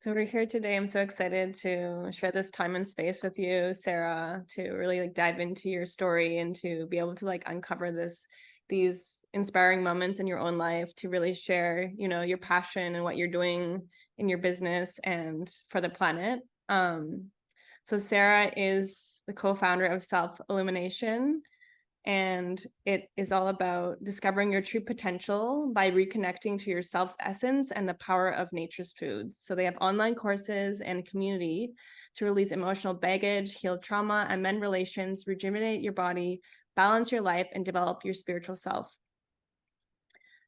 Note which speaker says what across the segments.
Speaker 1: So we're here today. I'm so excited to share this time and space with you, Sarah, to really dive into your story and to be able to uncover these inspiring moments in your own life to really share, your passion and what you're doing in your business and for the planet. So Sarah is the co-founder of Self Illumination, and it is all about discovering your true potential by reconnecting to your self's essence and the power of nature's foods. So they have online courses and community to release emotional baggage, heal trauma, amend relations, rejuvenate your body, balance your life, and develop your spiritual self.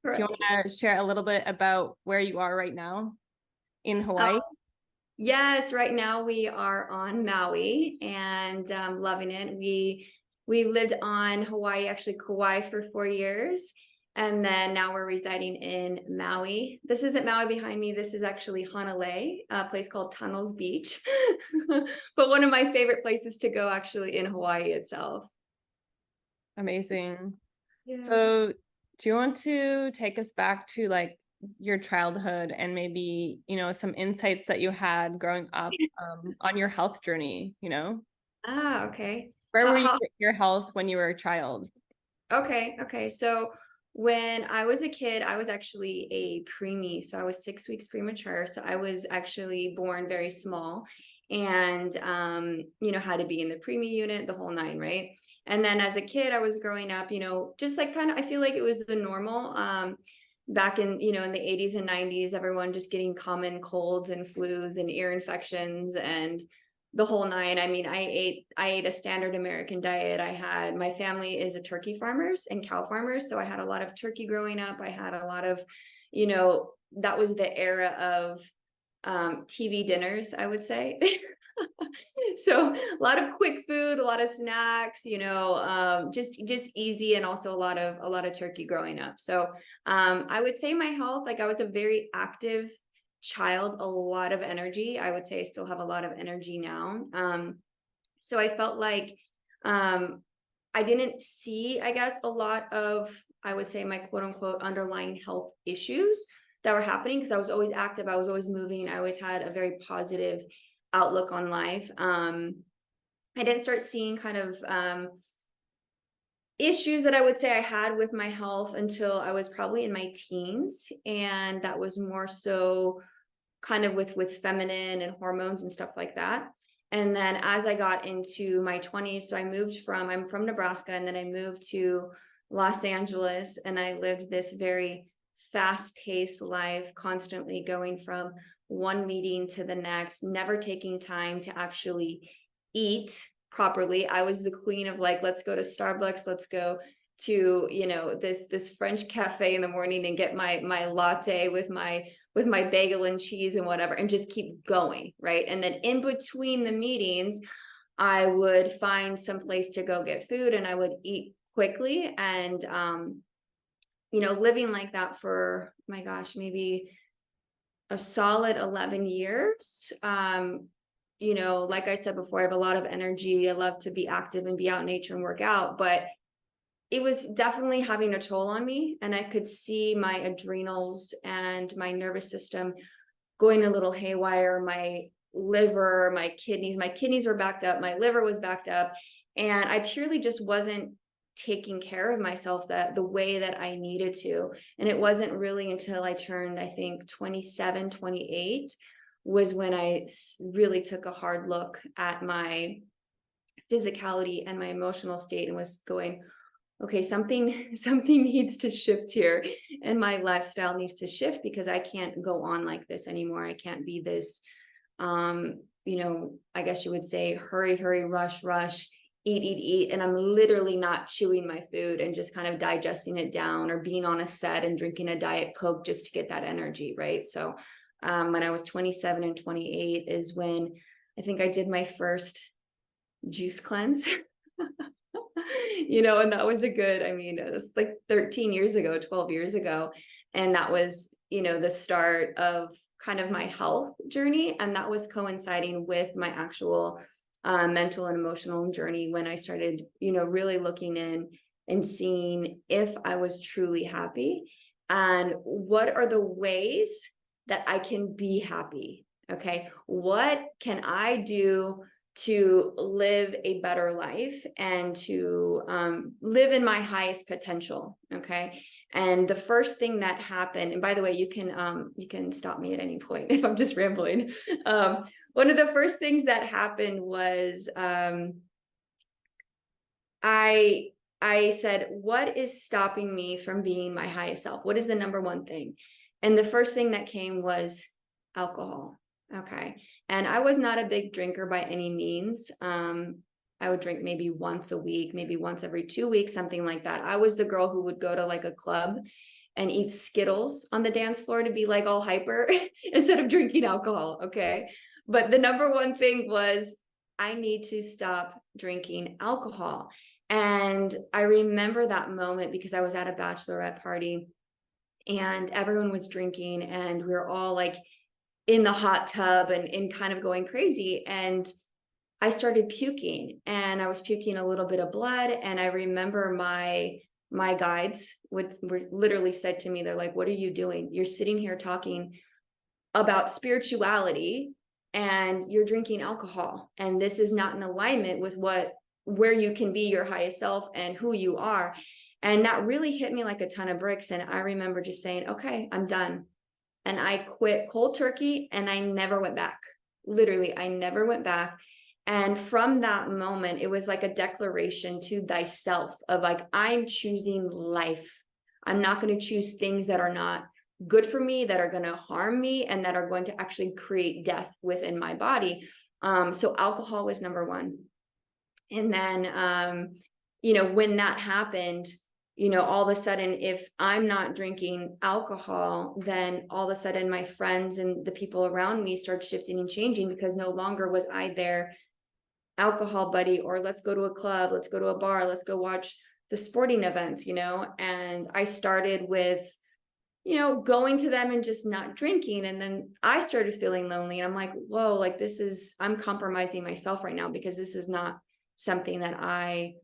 Speaker 1: Do you
Speaker 2: Correct.
Speaker 1: want to share a little bit about where you are right now in Hawaii?
Speaker 2: Yes, right now we are on Maui and loving it. We lived on Hawaii, actually Kauai for 4 years, and then now we're residing in Maui. This isn't Maui behind me. This is actually Hanalei, a place called Tunnels Beach, but one of my favorite places to go actually in Hawaii itself.
Speaker 1: Amazing.
Speaker 2: Yeah.
Speaker 1: So do you want to take us back to your childhood and maybe, some insights that you had growing up on your health journey,
Speaker 2: Okay.
Speaker 1: Where
Speaker 2: How,
Speaker 1: were you
Speaker 2: how
Speaker 1: with your health when you were a child?
Speaker 2: Okay. So when I was a kid, I was actually a preemie. So I was 6 weeks premature. So I was actually born very small and, had to be in the preemie unit, the whole nine, right? And then as a kid, I was growing up, just like kind of, I feel like it was the normal, back in, in the 80s and 90s, everyone just getting common colds and flus and ear infections and the whole nine. I mean, I ate a standard American diet. My family is a turkey farmers and cow farmers, so I had a lot of turkey growing up. I had a lot of, that was the era of TV dinners, I would say. So a lot of quick food, a lot of snacks, just easy, and also a lot of turkey growing up. So I would say my health, like I was a very active child, a lot of energy. I would say I still have a lot of energy now. So I felt like I didn't see, I guess, a lot of, I would say, my quote unquote underlying health issues that were happening because I was always active, I was always moving, I always had a very positive outlook on life. I didn't start seeing kind of issues that I would say I had with my health until I was probably in my teens, and that was more so kind of with feminine and hormones and stuff like that. And then as I got into my 20s, so I'm from Nebraska, and then I moved to Los Angeles, and I lived this very fast-paced life, constantly going from one meeting to the next, never taking time to actually eat properly. I was the queen of like, let's go to Starbucks, let's go to, this French cafe in the morning and get my latte with my bagel and cheese and whatever, and just keep going, right? And then in between the meetings, I would find some place to go get food, and I would eat quickly. And living like that for, my gosh, maybe a solid 11 years. Like I said before, I have a lot of energy. I love to be active and be out in nature and work out, but it was definitely having a toll on me. And I could see my adrenals and my nervous system going a little haywire. My liver, my kidneys were backed up. My liver was backed up. And I purely just wasn't taking care of myself that the way that I needed to. And it wasn't really until I turned, I think, 27, 28 was when I really took a hard look at my physicality and my emotional state and was going, okay, something needs to shift here, and my lifestyle needs to shift because I can't go on like this anymore. I can't be this I guess you would say hurry, rush, eat, and I'm literally not chewing my food and just kind of digesting it down, or being on a set and drinking a Diet Coke just to get that energy, right? So when I was 27 and 28 is when I think I did my first juice cleanse. And that was it was like 13 years ago, 12 years ago. And that was, the start of kind of my health journey. And that was coinciding with my actual mental and emotional journey when I started, really looking in and seeing if I was truly happy and what are the ways that I can be happy. Okay. What can I do to live a better life and to live in my highest potential? Okay. And the first thing that happened, and by the way, you can stop me at any point if I'm just rambling. One of the first things that happened was I I said, what is stopping me from being my highest self? What is the number one thing? And the first thing that came was alcohol. Okay. And I was not a big drinker by any means. I would drink maybe once a week, maybe once every 2 weeks, something like that. I was the girl who would go to like a club and eat Skittles on the dance floor to be like all hyper instead of drinking alcohol. Okay. But the number one thing was I need to stop drinking alcohol. And I remember that moment because I was at a bachelorette party and everyone was drinking and we were all like in the hot tub and kind of going crazy. And I started puking and I was puking a little bit of blood. And I remember my guides were literally said to me, they're like, what are you doing? You're sitting here talking about spirituality and you're drinking alcohol. And this is not in alignment with where you can be your highest self and who you are. And that really hit me like a ton of bricks. And I remember just saying, okay, I'm done. And I quit cold turkey and I never went back. Literally, I never went back. And from that moment, it was like a declaration to thyself of like, I'm choosing life. I'm not going to choose things that are not good for me, that are going to harm me, and that are going to actually create death within my body. So alcohol was number one. And then, when that happened, all of a sudden, if I'm not drinking alcohol, then all of a sudden my friends and the people around me start shifting and changing because no longer was I their alcohol buddy or let's go to a club, let's go to a bar, let's go watch the sporting events, and I started with, going to them and just not drinking. And then I started feeling lonely and I'm like, whoa, like I'm compromising myself right now because this is not something that I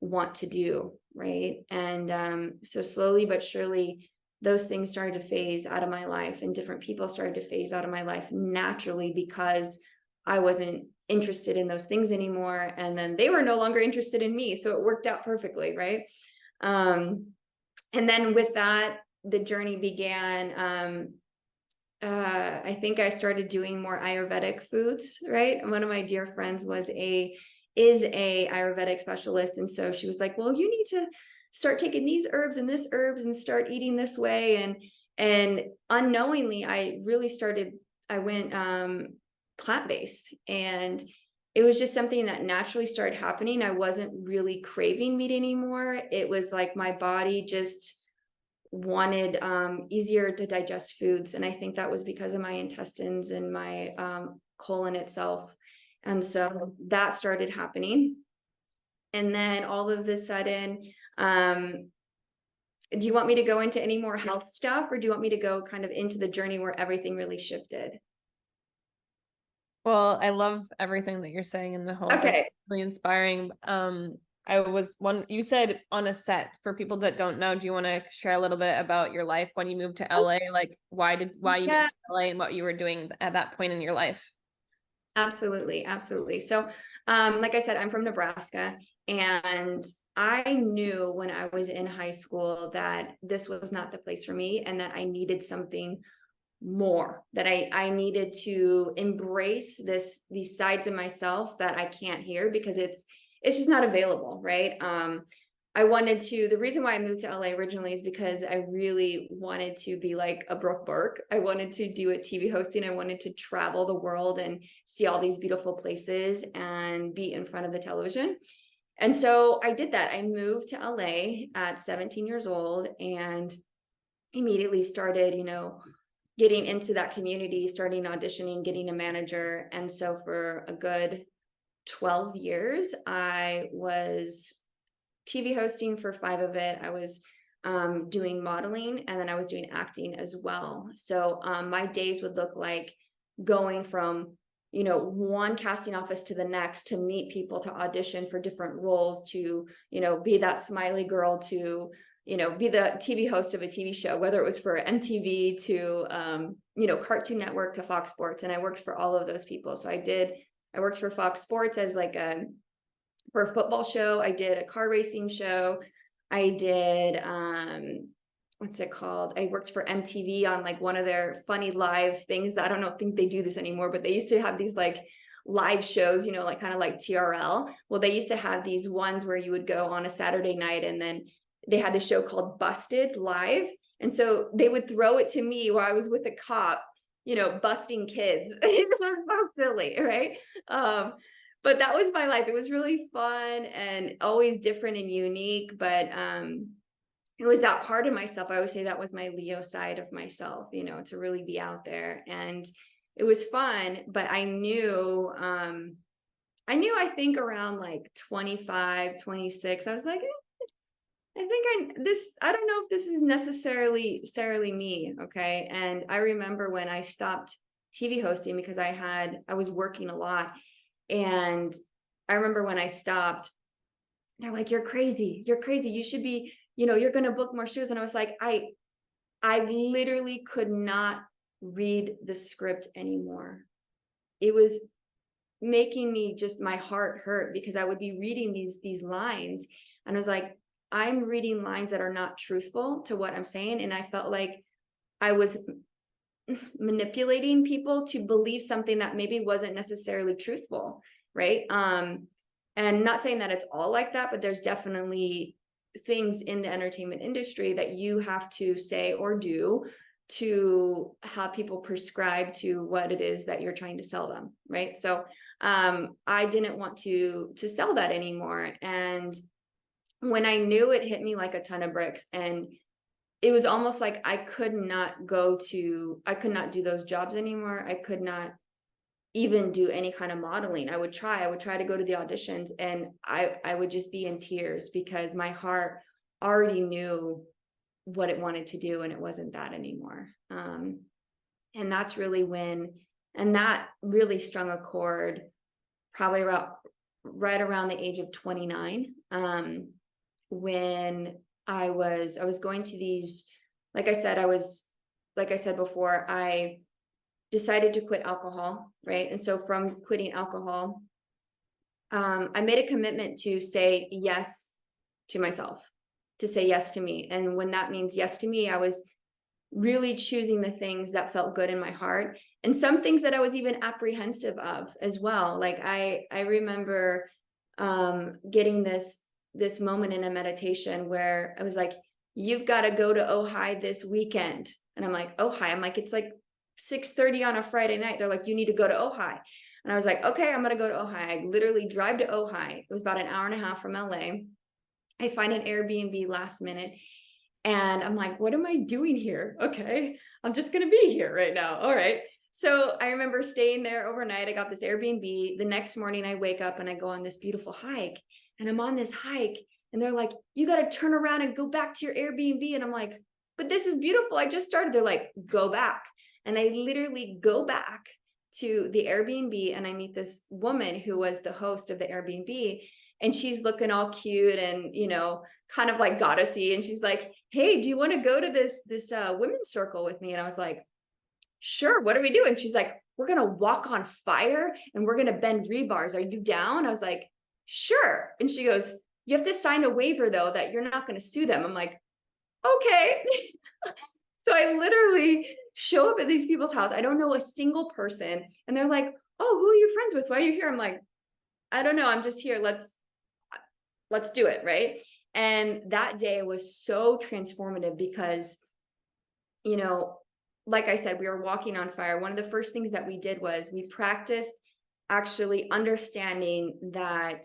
Speaker 2: want to do. Right. And so slowly but surely, those things started to phase out of my life and different people started to phase out of my life naturally because I wasn't interested in those things anymore. And then they were no longer interested in me. So it worked out perfectly. Right. And then with that, the journey began. I think I started doing more Ayurvedic foods, right? One of my dear friends is a Ayurvedic specialist. And so she was like, well, you need to start taking these herbs and this herbs and start eating this way. And unknowingly, I went plant-based and it was just something that naturally started happening. I wasn't really craving meat anymore. It was like my body just wanted easier to digest foods. And I think that was because of my intestines and my colon itself. And so that started happening. And then all of a sudden, do you want me to go into any more health stuff or do you want me to go kind of into the journey where everything really shifted?
Speaker 1: Well, I love everything that you're saying and the whole thing.
Speaker 2: Okay.
Speaker 1: Really inspiring. You said on a set for people that don't know, do you want to share a little bit about your life when you moved to LA? Like why you moved
Speaker 2: Yeah,
Speaker 1: to LA and what you were doing at that point in your life?
Speaker 2: absolutely. Absolutely. So, like I said, I'm from Nebraska and I knew when I was in high school that this was not the place for me and that I needed something more, that I needed to embrace these sides of myself that I can't hear because it's just not available. Right. The reason why I moved to LA originally is because I really wanted to be like a Brooke Burke. I wanted to do a TV hosting. I wanted to travel the world and see all these beautiful places and be in front of the television. And so I did that. I moved to LA at 17 years old and immediately started, getting into that community, starting auditioning, getting a manager. And so for a good 12 years, I was TV hosting for 5 of it. I was doing modeling and then I was doing acting as well. So my days would look like going from, one casting office to the next to meet people, to audition for different roles, to, be that smiley girl, to be the TV host of a TV show, whether it was for MTV to, Cartoon Network to Fox Sports. And I worked for all of those people. So I worked for Fox Sports as like for a football show. I did a car racing show. I did, what's it called? I worked for MTV on like one of their funny live things that I don't think they do this anymore, but they used to have these like live shows, like kind of like TRL. Well, they used to have these ones where you would go on a Saturday night, and then they had this show called Busted Live. And so they would throw it to me while I was with a cop, busting kids. It was so silly, right? But that was my life. It was really fun and always different and unique. But it was that part of myself. I always say that was my Leo side of myself, to really be out there. And it was fun, but I knew, I think around like 25, 26, I was like, I don't know if this is necessarily me. Okay. And I remember when I stopped TV hosting because I was working a lot. And I remember when I stopped, they're like, you're crazy. You should be, you're going to book more shows. And I was like, I literally could not read the script anymore. It was making me just, my heart hurt, because I would be reading these lines, and I was like, I'm reading lines that are not truthful to what I'm saying. And I felt like I was manipulating people to believe something that maybe wasn't necessarily truthful. Right. And not saying that it's all like that, but there's definitely things in the entertainment industry that you have to say or do to have people prescribe to what it is that you're trying to sell them. Right. So I didn't want to sell that anymore. And when I knew, it hit me like a ton of bricks, and it was almost like I could not do those jobs anymore. I could not even do any kind of modeling. I would try to go to the auditions, and I would just be in tears because my heart already knew what it wanted to do, and it wasn't that anymore. And that's really and that really strung a chord probably right around the age of 29. When I was going to these, like I said before, I decided to quit alcohol, right? And so from quitting alcohol, I made a commitment to say yes to myself, to say yes to me. And when that means yes to me, I was really choosing the things that felt good in my heart, and some things that I was even apprehensive of as well. Like I remember getting this moment in a meditation where I was like, you've got to go to Ojai this weekend. And I'm like, Ojai? I'm like, it's like 6:30 on a Friday night. They're like, you need to go to Ojai. And I was like, okay, I'm going to go to Ojai. I literally drive to Ojai. It was about an hour and a half from LA. I find an Airbnb last minute. And I'm like, what am I doing here? Okay, I'm just going to be here right now. All right. So I remember staying there overnight. I got this Airbnb. The next morning I wake up and I go on this beautiful hike. And I'm on this hike, and they're like, you got to turn around and go back to your Airbnb. And I'm like, but this is beautiful. I just started. They're like, go back. And I literally go back to the Airbnb, and I meet this woman who was the host of the Airbnb, and she's looking all cute and, kind of like goddessy. And she's like, hey, do you want to go to this women's circle with me? And I was like, sure. What are we doing? She's like, we're going to walk on fire and we're going to bend rebars. Are you down? I was like, sure. And she goes, you have to sign a waiver though, that you're not going to sue them. I'm like, okay. So I literally show up at these people's house. I don't know a single person. And they're like, oh, who are you friends with? Why are you here? I'm like, I don't know. I'm just here. Let's do it. Right. And that day was so transformative because, like I said, we were walking on fire. One of the first things that we did was we practiced actually understanding that,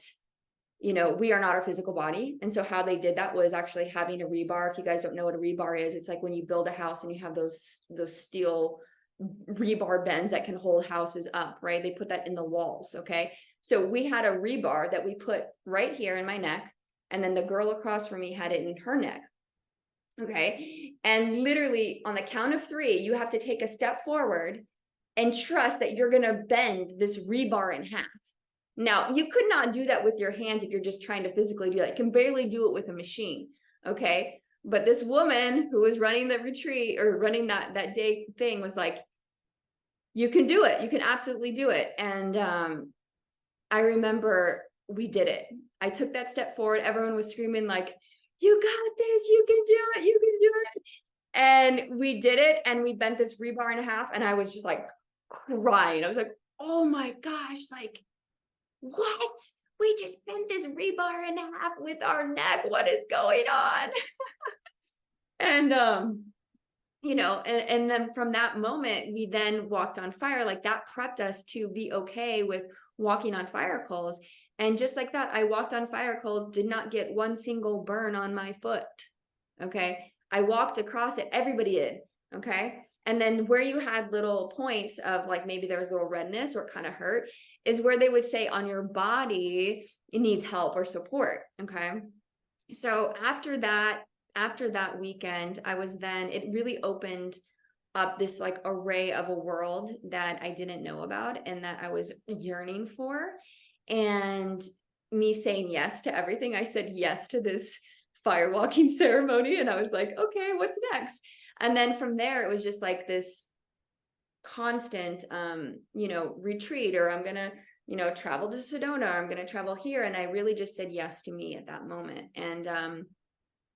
Speaker 2: we are not our physical body. And so how they did that was actually having a rebar. If you guys don't know what a rebar is, it's like when you build a house and you have those steel rebar bends that can hold houses up, right? They put that in the walls. Okay. So we had a rebar that we put right here in my neck. And then the girl across from me had it in her neck. Okay. And literally on the count of 3, you have to take a step forward and trust that you're going to bend this rebar in half. Now, you could not do that with your hands if you're just trying to physically do that. You can barely do it with a machine. Okay. But this woman who was running the retreat or running that day thing was like, you can do it. You can absolutely do it. And I remember we did it. I took that step forward. Everyone was screaming like, you got this, you can do it, you can do it. And we did it, and we bent this rebar in half, and I was just like crying. I was like, oh my gosh, like, what? We just bent this rebar in half with our neck. What is going on? And you know, and then from that moment, we then walked on fire. Like, that prepped us to be okay with walking on fire coals. And just like that, I walked on fire coals, did not get one single burn on my foot. Okay. I walked across it. Everybody did. Okay. And then where you had little points of like, maybe there was a little redness or it kind of hurt, is where they would say on your body, it needs help or support. Okay. So after that weekend, it really opened up this like array of a world that I didn't know about and that I was yearning for. And me saying yes to everything, I said yes to this firewalking ceremony. And I was like, okay, what's next? And then from there, it was just like this constant, retreat, or I'm going to, travel to Sedona, I'm going to travel here. And I really just said yes to me at that moment. And,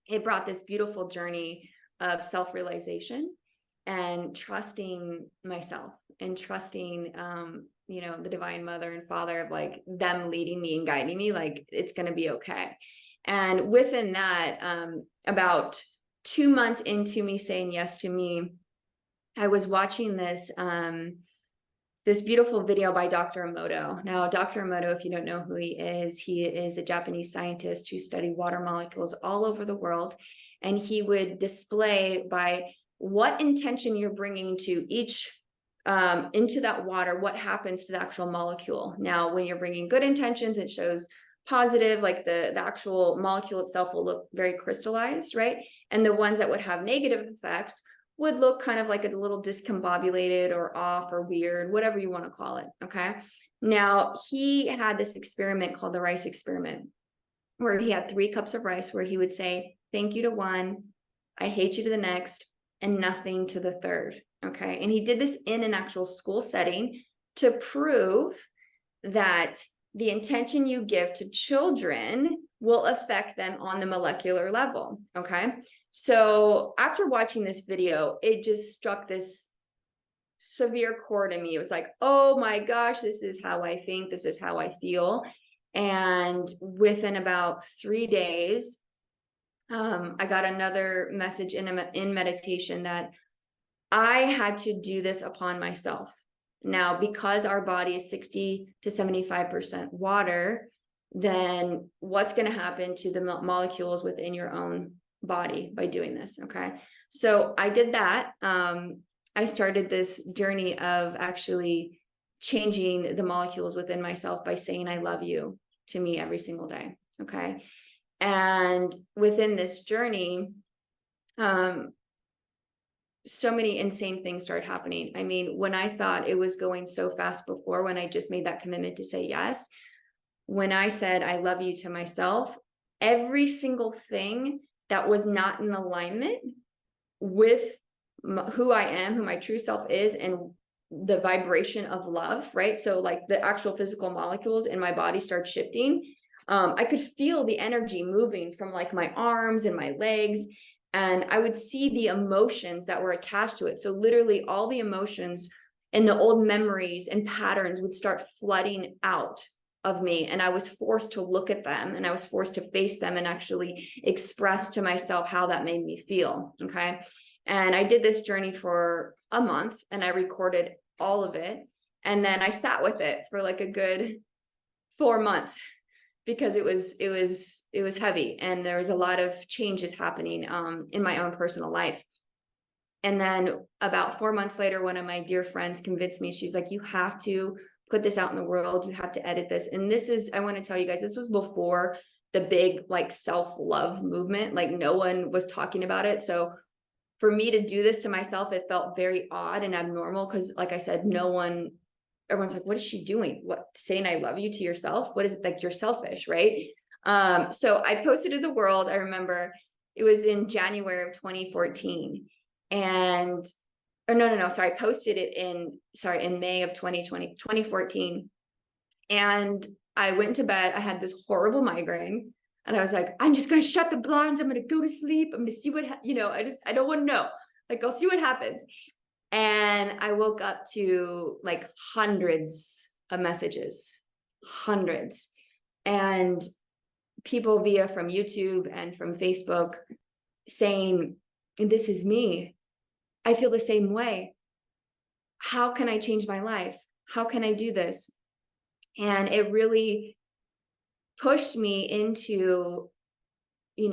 Speaker 2: it brought this beautiful journey of self-realization and trusting myself and trusting, the divine mother and father, of like them leading me and guiding me, like it's going to be okay. And within that, about 2 months into me saying yes to me, I was watching this beautiful video by Dr. Amoto. Now, Dr. Amoto, if you don't know who he is a Japanese scientist who studied water molecules all over the world. And he would display by what intention you're bringing to each, into that water, what happens to the actual molecule. Now, when you're bringing good intentions, it shows positive, like the actual molecule itself will look very crystallized, right? And the ones that would have negative effects would look kind of like a little discombobulated or off or weird, whatever you want to call it. Okay. Now, he had this experiment called the rice experiment, where he had 3 cups of rice, where he would say, thank you to one, I hate you to the next, and nothing to the third. Okay. And he did this in an actual school setting to prove that the intention you give to children will affect them on the molecular level. Okay. So after watching this video, it just struck this severe chord in me. It was like, oh my gosh, this is how I think, this is how I feel. And within about 3 days, I got another message in meditation that I had to do this upon myself. Now, because our body is 60 to 75% water, then what's going to happen to the molecules within your own body by doing this? Okay. So I did that. I started this journey of actually changing the molecules within myself by saying, I love you to me every single day. Okay. And within this journey, so many insane things started happening. I mean, when I thought it was going so fast before, when I just made that commitment to say yes, when I said, I love you to myself, every single thing that was not in alignment with who I am, who my true self is, and the vibration of love, right? So like the actual physical molecules in my body start shifting. I could feel the energy moving from like my arms and my legs. And I would see the emotions that were attached to it. So literally all the emotions and the old memories and patterns would start flooding out of me. And I was forced to look at them, and I was forced to face them and actually express to myself how that made me feel. Okay. And I did this journey for a month, and I recorded all of it. And then I sat with it for like a good 4 months, because it was heavy, and there was a lot of changes happening in my own personal life. And then about 4 months later, one of my dear friends convinced me. She's like, you have to put this out in the world. You have to edit this. And this is, I want to tell you guys, this was before the big like self-love movement. Like no one was talking about it. So for me to do this to myself, it felt very odd and abnormal, because like I said, everyone's like, what is she doing? What, saying I love you to yourself? What is it, like, you're selfish, right? So I posted to the world. I remember it was in January of 2014. And, or no, sorry, I posted it in May of 2014. And I went to bed. I had this horrible migraine. And I was like, I'm just going to shut the blinds. I'm going to go to sleep. I'm going to see what, I don't want to know. Like, I'll see what happens. And I woke up to like hundreds of messages, hundreds. And people from YouTube and from Facebook saying, this is me. I feel the same way. How can I change my life? How can I do this? And it really pushed me into,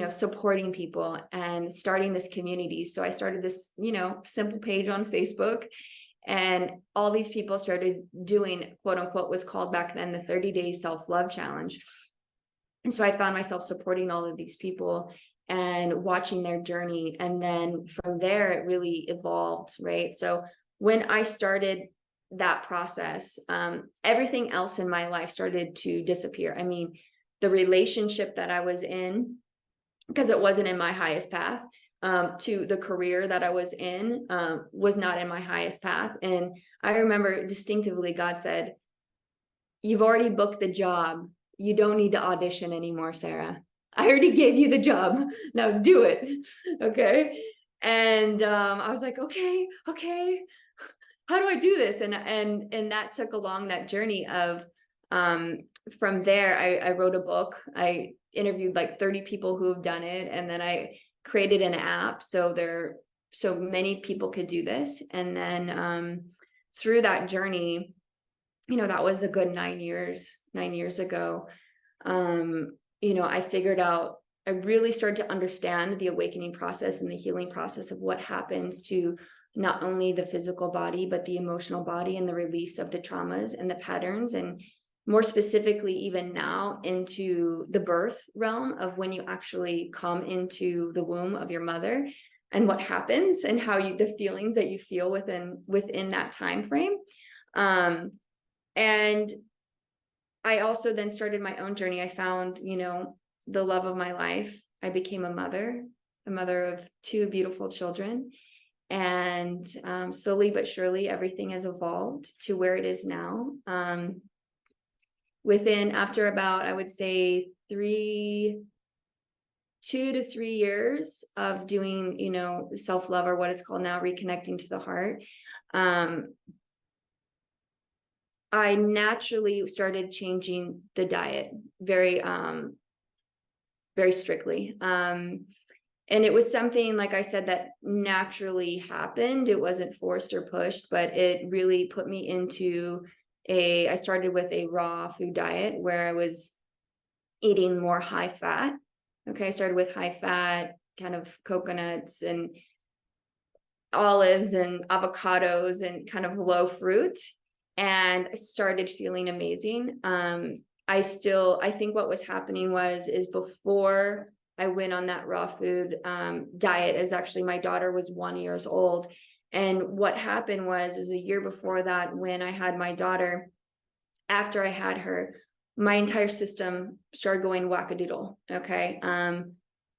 Speaker 2: supporting people and starting this community. So I started this, simple page on Facebook, and all these people started doing, quote unquote, was called back then the 30-day self-love challenge. And so I found myself supporting all of these people and watching their journey. And then from there, it really evolved, right? So when I started that process, everything else in my life started to disappear. I mean, the relationship that I was in, because it wasn't in my highest path, to the career that I was in, was not in my highest path. And I remember distinctively God said, you've already booked the job. You don't need to audition anymore, Sarah. I already gave you the job. Now do it. Okay. And I was like, okay. How do I do this? And that took along that journey of, from there, I wrote a book. I interviewed like 30 people who have done it. And then I created an app. So many people could do this. And then, through that journey, that was a good 9 years ago. I really started to understand the awakening process and the healing process of what happens to not only the physical body, but the emotional body, and the release of the traumas and the patterns, and more specifically, even now, into the birth realm of when you actually come into the womb of your mother, and what happens, and how the feelings that you feel within that time frame. And I also then started my own journey. I found, the love of my life. I became a mother of 2 beautiful children. And slowly but surely, everything has evolved to where it is now. After about, I would say 2 to 3 years of doing, self-love, or what it's called now, reconnecting to the heart, I naturally started changing the diet very, very strictly. And it was something, like I said, that naturally happened. It wasn't forced or pushed, but it really put me into I started with a raw food diet where I was eating more high fat. Okay. I started with high fat, kind of coconuts and olives and avocados and kind of low fruit. And I started feeling amazing. I think what was happening is before I went on that raw food diet, it was actually, my daughter was 1 year old. And what happened is a year before that, when I had my daughter, after I had her, my entire system started going wackadoodle. Okay.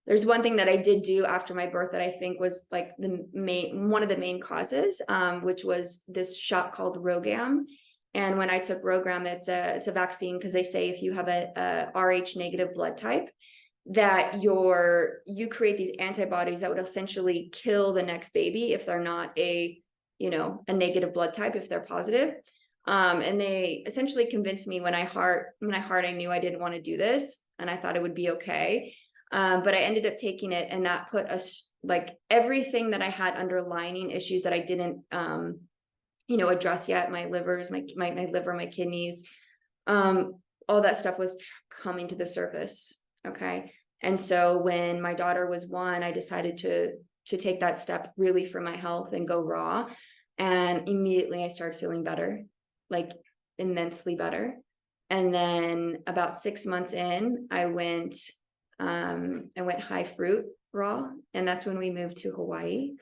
Speaker 2: There's one thing that I did do after my birth that I think was like one of the main causes, which was this shot called Rogam. And when I took Rogam, it's a vaccine, because they say if you have a Rh negative blood type, that you create these antibodies that would essentially kill the next baby if they're not a negative blood type, if they're positive. And they essentially convinced me when I knew I didn't want to do this, and I thought it would be okay. But I ended up taking it, and that put like everything that I had underlying issues that I didn't, address yet, my liver, my kidneys, all that stuff was coming to the surface. Okay. And so when my daughter was 1, I decided to take that step really for my health and go raw. And immediately I started feeling better, like immensely better. And then about 6 months in, I went high fruit raw. And that's when we moved to Hawaii.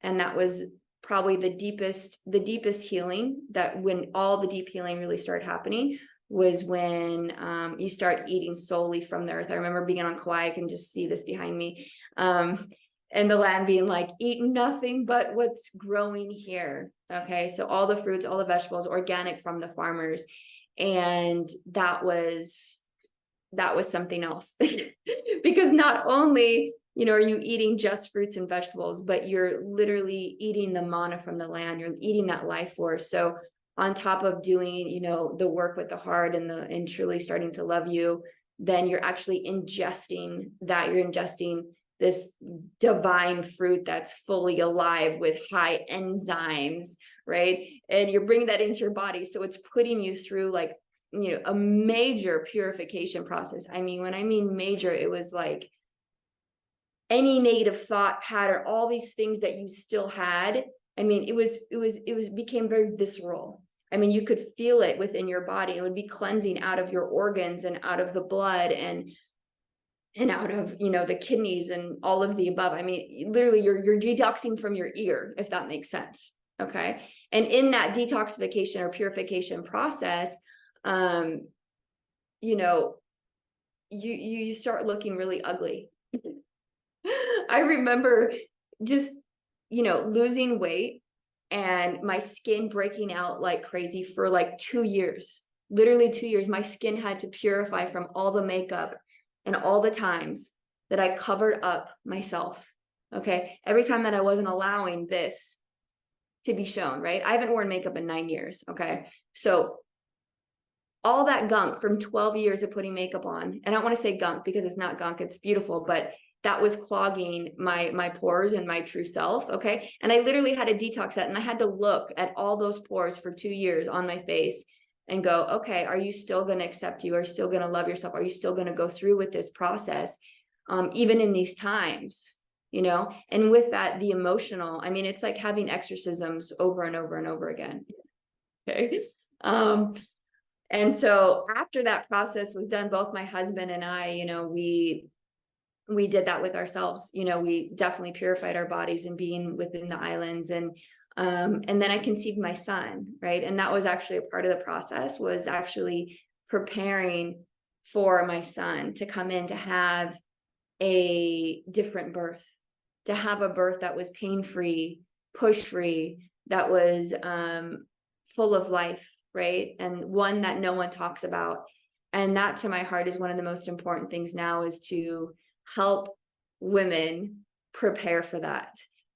Speaker 2: And that was probably the deepest healing, that when all the deep healing really started happening, was when you start eating solely from the earth. I remember being on Kauai, I can just see this behind me. And the land being like, eat nothing but what's growing here. Okay. So all the fruits, all the vegetables, organic from the farmers. And that was something else. Because not only, are you eating just fruits and vegetables, but you're literally eating the manna from the land. You're eating that life force. So on top of doing, the work with the heart and truly starting to love you, then you're actually ingesting that. You're ingesting this divine fruit that's fully alive with high enzymes, right? And you're bringing that into your body. So it's putting you through like, a major purification process. I mean, when I mean major, it was like any negative thought pattern, all these things that you still had. I mean, it became very visceral. I mean, you could feel it within your body. It would be cleansing out of your organs and out of the blood and out of, the kidneys and all of the above. I mean, literally you're detoxing from your ear, if that makes sense. Okay. And in that detoxification or purification process, you start looking really ugly. I remember just, losing weight and my skin breaking out like crazy for like 2 years, literally 2 years. My skin had to purify from all the makeup and all the times that I covered up myself. Okay. Every time that I wasn't allowing this to be shown, right? I haven't worn makeup in 9 years. Okay. So all that gunk from 12 years of putting makeup on, and I don't want to say gunk because it's not gunk, it's beautiful, but that was clogging my pores and my true self. Okay. And I literally had to detox that. And I had to look at all those pores for 2 years on my face and go, okay, are you still going to accept you? Are you still going to love yourself? Are you still going to go through with this process? Even in these times, and with that, the emotional, I mean, it's like having exorcisms over and over and over again. Okay. And so after that process was done, both my husband and I, we did that with ourselves. We definitely purified our bodies and being within the islands. And then I conceived my son, right? And that was actually a part of the process, was actually preparing for my son to come in, to have a different birth, to have a birth that was pain-free, push-free, that was full of life, right? And one that no one talks about. And that, to my heart, is one of the most important things now, is to help women prepare for that.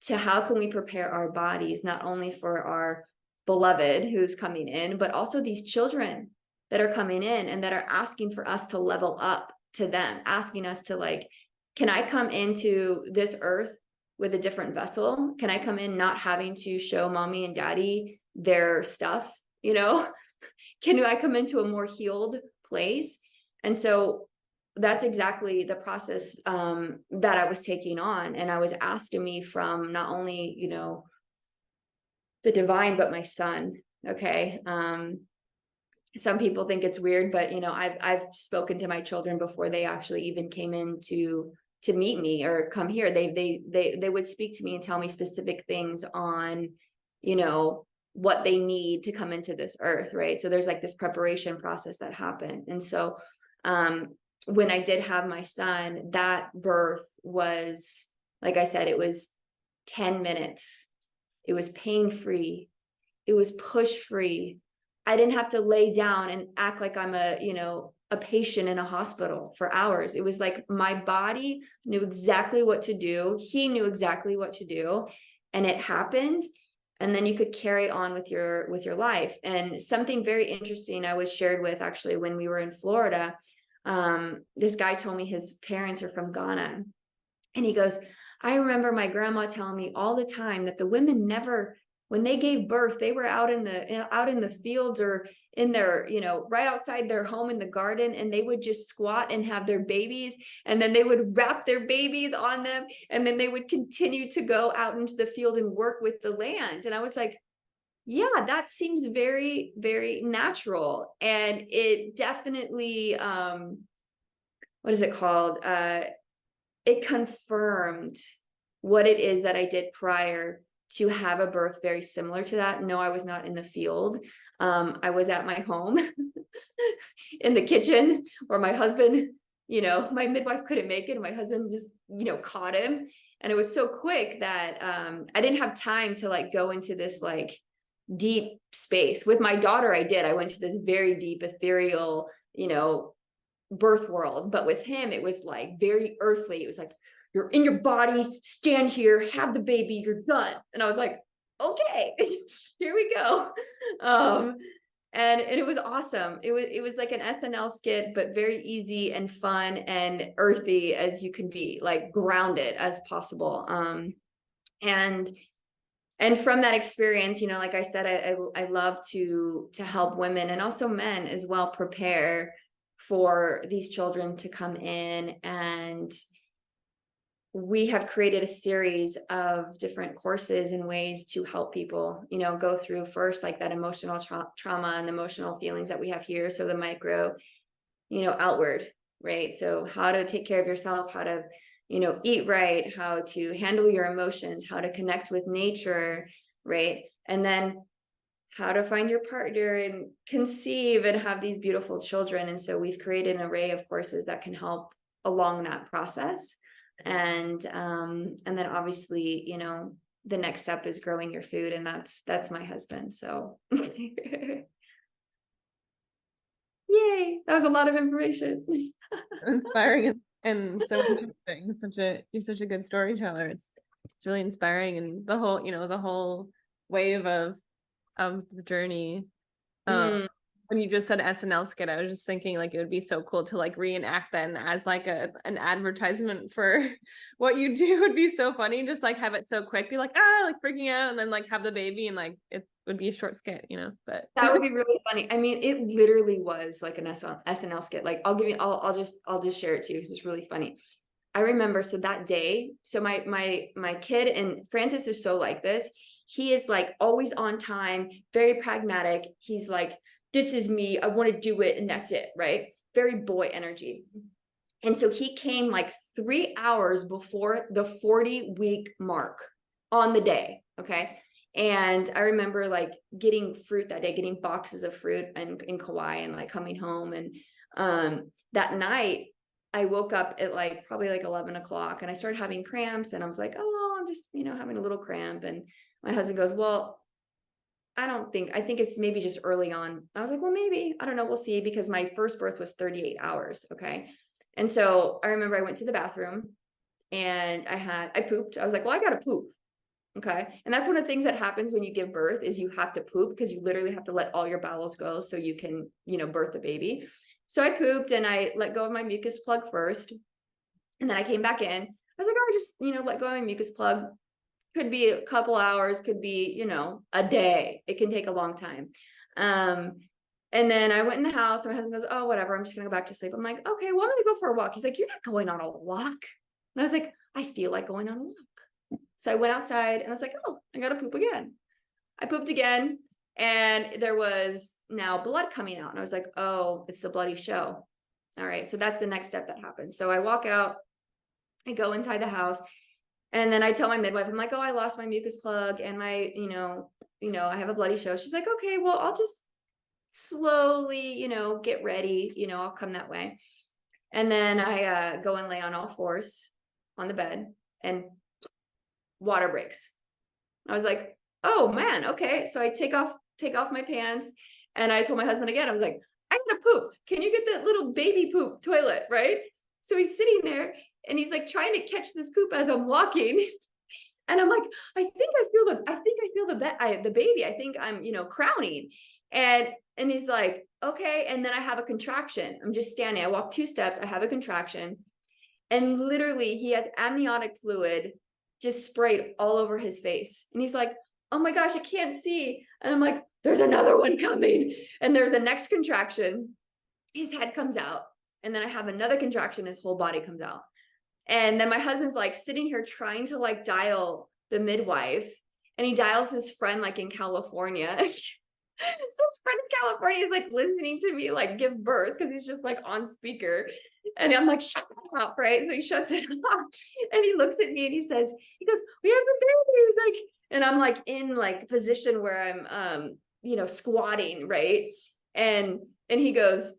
Speaker 2: To how can we prepare our bodies, not only for our beloved who's coming in, but also these children that are coming in and that are asking for us to level up to them, asking us to like, can I come into this earth with a different vessel? Can I come in not having to show mommy and daddy their stuff? Can I come into a more healed place? And so that's exactly the process that I was taking on. And I was asking me from not only, the divine, but my son. Okay. Some people think it's weird, but I've spoken to my children before they actually even came in to meet me or come here. They would speak to me and tell me specific things on, what they need to come into this earth, right? So there's like this preparation process that happened. And so when I did have my son, that birth was, like I said, it was 10 minutes. It was pain-free. It was push-free. I didn't have to lay down and act like I'm a patient in a hospital for hours. It was like my body knew exactly what to do. He knew exactly what to do, and it happened. And then you could carry on with your life. And something very interesting I was shared with, actually, when we were in Florida, this guy told me his parents are from Ghana. And he goes, I remember my grandma telling me all the time that the women never, when they gave birth, they were out in the fields or in their, right outside their home in the garden, and they would just squat and have their babies, and then they would wrap their babies on them, and then they would continue to go out into the field and work with the land. And I was like, yeah, that seems very, very natural. And it definitely, what is it called? It confirmed what it is that I did prior to have a birth very similar to that. No, I was not in the field. I was at my home in the kitchen, where my husband, my midwife couldn't make it, and my husband just, caught him. And it was so quick that I didn't have time to like go into this like deep space. With my daughter, I did. I went to this very deep, ethereal, birth world. But with him, it was like very earthly. It was like, you're in your body, stand here, have the baby, you're done. And I was like, okay, here we go. And it was awesome. It was like an SNL skit, but very easy and fun and earthy as you can be, like grounded as possible. And from that experience, like I said, I love to help women and also men as well prepare for these children to come in. And we have created a series of different courses and ways to help people, go through first like that emotional trauma and emotional feelings that we have here. So the micro, outward, right? So how to take care of yourself, how to, eat right, how to handle your emotions, how to connect with nature, right? And then how to find your partner and conceive and have these beautiful children. And so we've created an array of courses that can help along that process. And then obviously, the next step is growing your food, and that's my husband. So yay, that was a lot of information.
Speaker 1: Inspiring and so interesting. You're such a good storyteller. It's really inspiring, and the whole, the whole wave of the journey. When you just said SNL skit, I was just thinking like it would be so cool to like reenact then as like an advertisement for what you do. It would be so funny. Just like have it so quick, be like, like freaking out, and then like have the baby, and like it would be a short skit, but
Speaker 2: that would be really funny. I mean, it literally was like an SNL skit. Like I'll just share it to you because it's really funny. I remember, so that day, so my kid, and Francis is so like this. He is like always on time, very pragmatic. He's like, this is me, I want to do it, and that's it, right? Very boy energy. And so he came like 3 hours before the 40-week mark on the day, okay? And I remember like getting fruit that day, getting boxes of fruit and in Kauai, and like coming home. And that night I woke up at like probably like 11 o'clock, and I started having cramps, and I was like, oh, I'm just, having a little cramp. And my husband goes, well, I think it's maybe just early on. I was like, well, maybe, I don't know, we'll see, because my first birth was 38 hours. Okay. And so I remember I went to the bathroom and I pooped. I was like, well, I got to poop. Okay. And that's one of the things that happens when you give birth is you have to poop, because you literally have to let all your bowels go so you can, birth the baby. So I pooped and I let go of my mucus plug first. And then I came back in. I was like, oh, I just, let go of my mucus plug. Could be a couple hours, could be, a day. It can take a long time. And then I went in the house, and my husband goes, oh, whatever, I'm just gonna go back to sleep. I'm like, okay, well, I'm gonna go for a walk. He's like, you're not going on a walk. And I was like, I feel like going on a walk. So I went outside and I was like, oh, I gotta poop again. I pooped again, and there was now blood coming out. And I was like, oh, it's the bloody show. All right. So that's the next step that happens. So I walk out, I go inside the house, and then I tell my midwife, I'm like, oh, I lost my mucus plug and my, I have a bloody show. She's like, okay, well, I'll just slowly, get ready, I'll come that way. And then I go and lay on all fours on the bed, and water breaks. I was like, oh man, okay. So I take off my pants, and I told my husband again, I was like, I gotta poop. Can you get that little baby poop toilet, right? So he's sitting there, and he's like trying to catch this poop as I'm walking. And I'm like, I think I feel the baby. I think I'm, crowning. And he's like, okay. And then I have a contraction. I'm just standing. I walk 2 steps. I have a contraction. And literally he has amniotic fluid just sprayed all over his face. And he's like, oh my gosh, I can't see. And I'm like, there's another one coming. And there's a next contraction. His head comes out. And then I have another contraction. His whole body comes out. And then my husband's like sitting here trying to like dial the midwife, and he dials his friend like in California. So his friend in California is like listening to me like give birth because he's just like on speaker. And I'm like, shut that up, right? So he shuts it off and he looks at me and he goes, we have the baby. He's like, and I'm like in like position where I'm squatting, right? And he goes,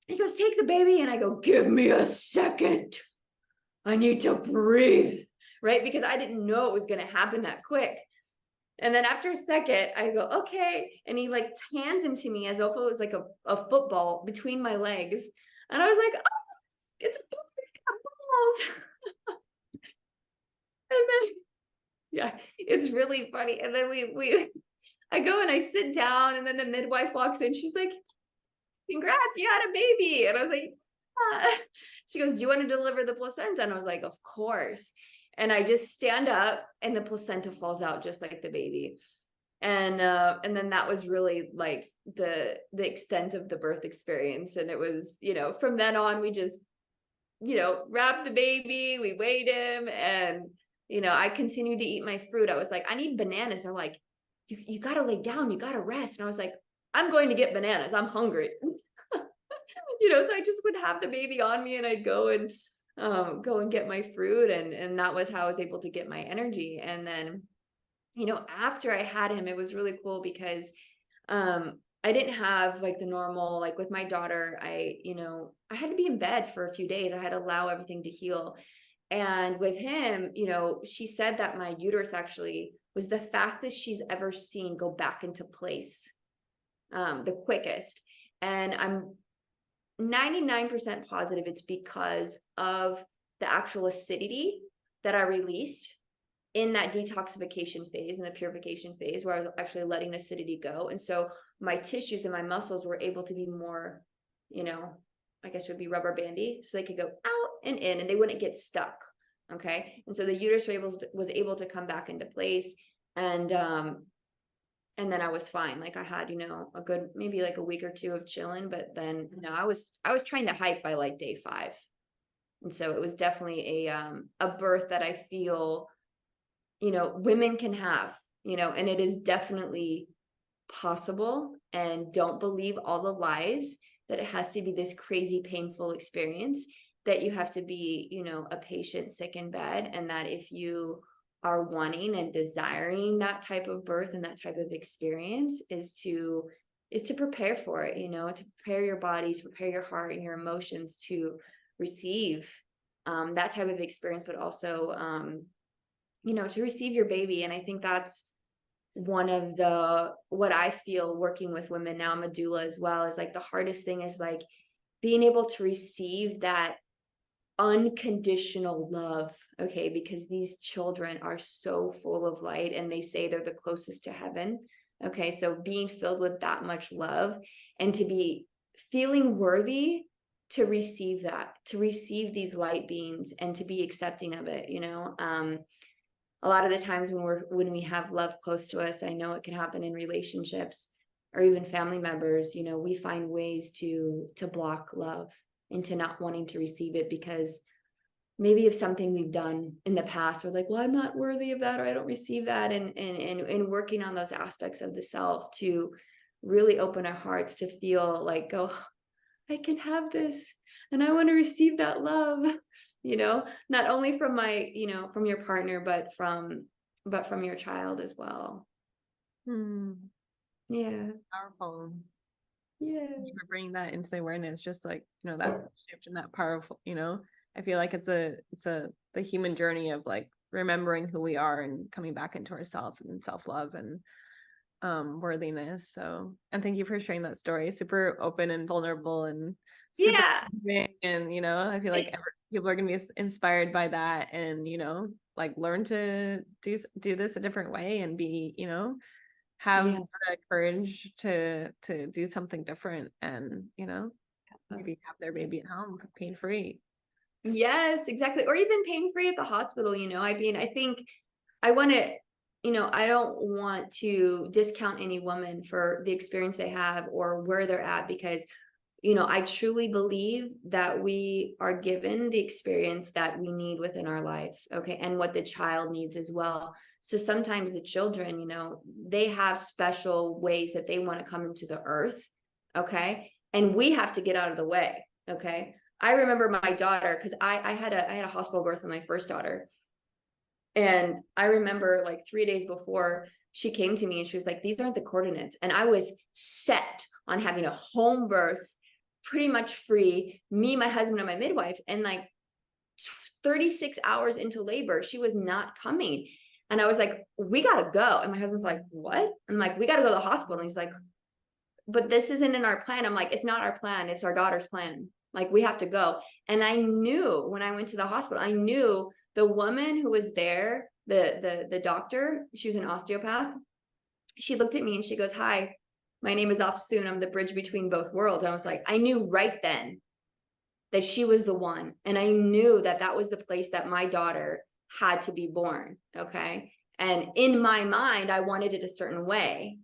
Speaker 2: take the baby. And I go, give me a second. I need to breathe, right? Because I didn't know it was going to happen that quick. And then after a second, I go, okay. And he like hands him to me as if it was like a football between my legs. And I was like, oh, it's got balls. And then, yeah, it's really funny. And then I go and I sit down and then the midwife walks in. She's like, congrats, you had a baby. And I was like, yeah. She goes, do you want to deliver the placenta? And I was like, of course. And I just stand up and the placenta falls out just like the baby. And then that was really like the extent of the birth experience. And it was, from then on, we just, wrapped the baby, we weighed him, and, I continued to eat my fruit. I was like, I need bananas. They're like, you got to lay down, you got to rest. And I was like, I'm going to get bananas. I'm hungry. So I just would have the baby on me and I'd go and get my fruit. And that was how I was able to get my energy. And then, after I had him, it was really cool because I didn't have like the normal, like with my daughter, I had to be in bed for a few days. I had to allow everything to heal. And with him, she said that my uterus actually was the fastest she's ever seen go back into place, the quickest. And I'm 99% positive it's because of the actual acidity that I released in that detoxification phase, in the purification phase, where I was actually letting acidity go. And so my tissues and my muscles were able to be more, I guess it would be rubber bandy. So they could go out and in and they wouldn't get stuck. Okay. And so the uterus was able to come back into place. And then I was fine. Like I had, a good, maybe like a week or two of chilling, but then, I was trying to hike by like day 5. And so it was definitely a birth that I feel, women can have, and it is definitely possible. And don't believe all the lies that it has to be this crazy, painful experience, that you have to be, a patient sick in bed. And that if you are wanting and desiring that type of birth and that type of experience is to prepare for it, to prepare your body, to prepare your heart and your emotions to receive that type of experience, but also, to receive your baby. And I think that's one of what I feel working with women now, I'm a doula as well, is like the hardest thing is like being able to receive that unconditional love. Okay. Because these children are so full of light and they say they're the closest to heaven. Okay. So being filled with that much love and to be feeling worthy to receive that, to receive these light beings and to be accepting of it, a lot of the times when we have love close to us, I know it can happen in relationships or even family members, we find ways to block love into not wanting to receive it because maybe of something we've done in the past. We're like, well, I'm not worthy of that, or I don't receive that. And working on those aspects of the self to really open our hearts to feel like, oh, I can have this and I want to receive that love, not only from from your partner, but from your child as well. Yeah.
Speaker 1: Powerful.
Speaker 2: Yeah.
Speaker 1: Thank you for bringing that into the awareness, just like, that shift and that powerful, I feel like it's the human journey of like remembering who we are and coming back into ourselves and self-love and worthiness. So, and thank you for sharing that story. Super open and vulnerable and super
Speaker 2: Yeah.
Speaker 1: and I feel like people are gonna be inspired by that and like learn to do this a different way and be have the courage to do something different and maybe have their baby at home pain-free.
Speaker 2: Yes, exactly. Or even pain-free at the hospital, I mean, I think I want to, I don't want to discount any woman for the experience they have or where they're at, because I truly believe that we are given the experience that we need within our life, okay, and what the child needs as well. So sometimes the children, they have special ways that they want to come into the earth, okay, and we have to get out of the way, okay. I remember my daughter, because I had a hospital birth with my first daughter, and I remember like 3 days before she came to me and she was like, these aren't the coordinates. And I was set on having a home birth, pretty much free, me, my husband, and my midwife. And like 36 hours into labor, she was not coming. And I was like, we got to go. And my husband's like, what? I'm like, we got to go to the hospital. And he's like, but this isn't in our plan. I'm like, it's not our plan. It's our daughter's plan. Like, we have to go. And I knew when I went to the hospital, I knew the woman who was there, the doctor, she was an osteopath. She looked at me and she goes, hi, my name is Afsoon. I'm the bridge between both worlds. And I was like, I knew right then that she was the one. And I knew that that was the place that my daughter had to be born. Okay. And in my mind, I wanted it a certain way,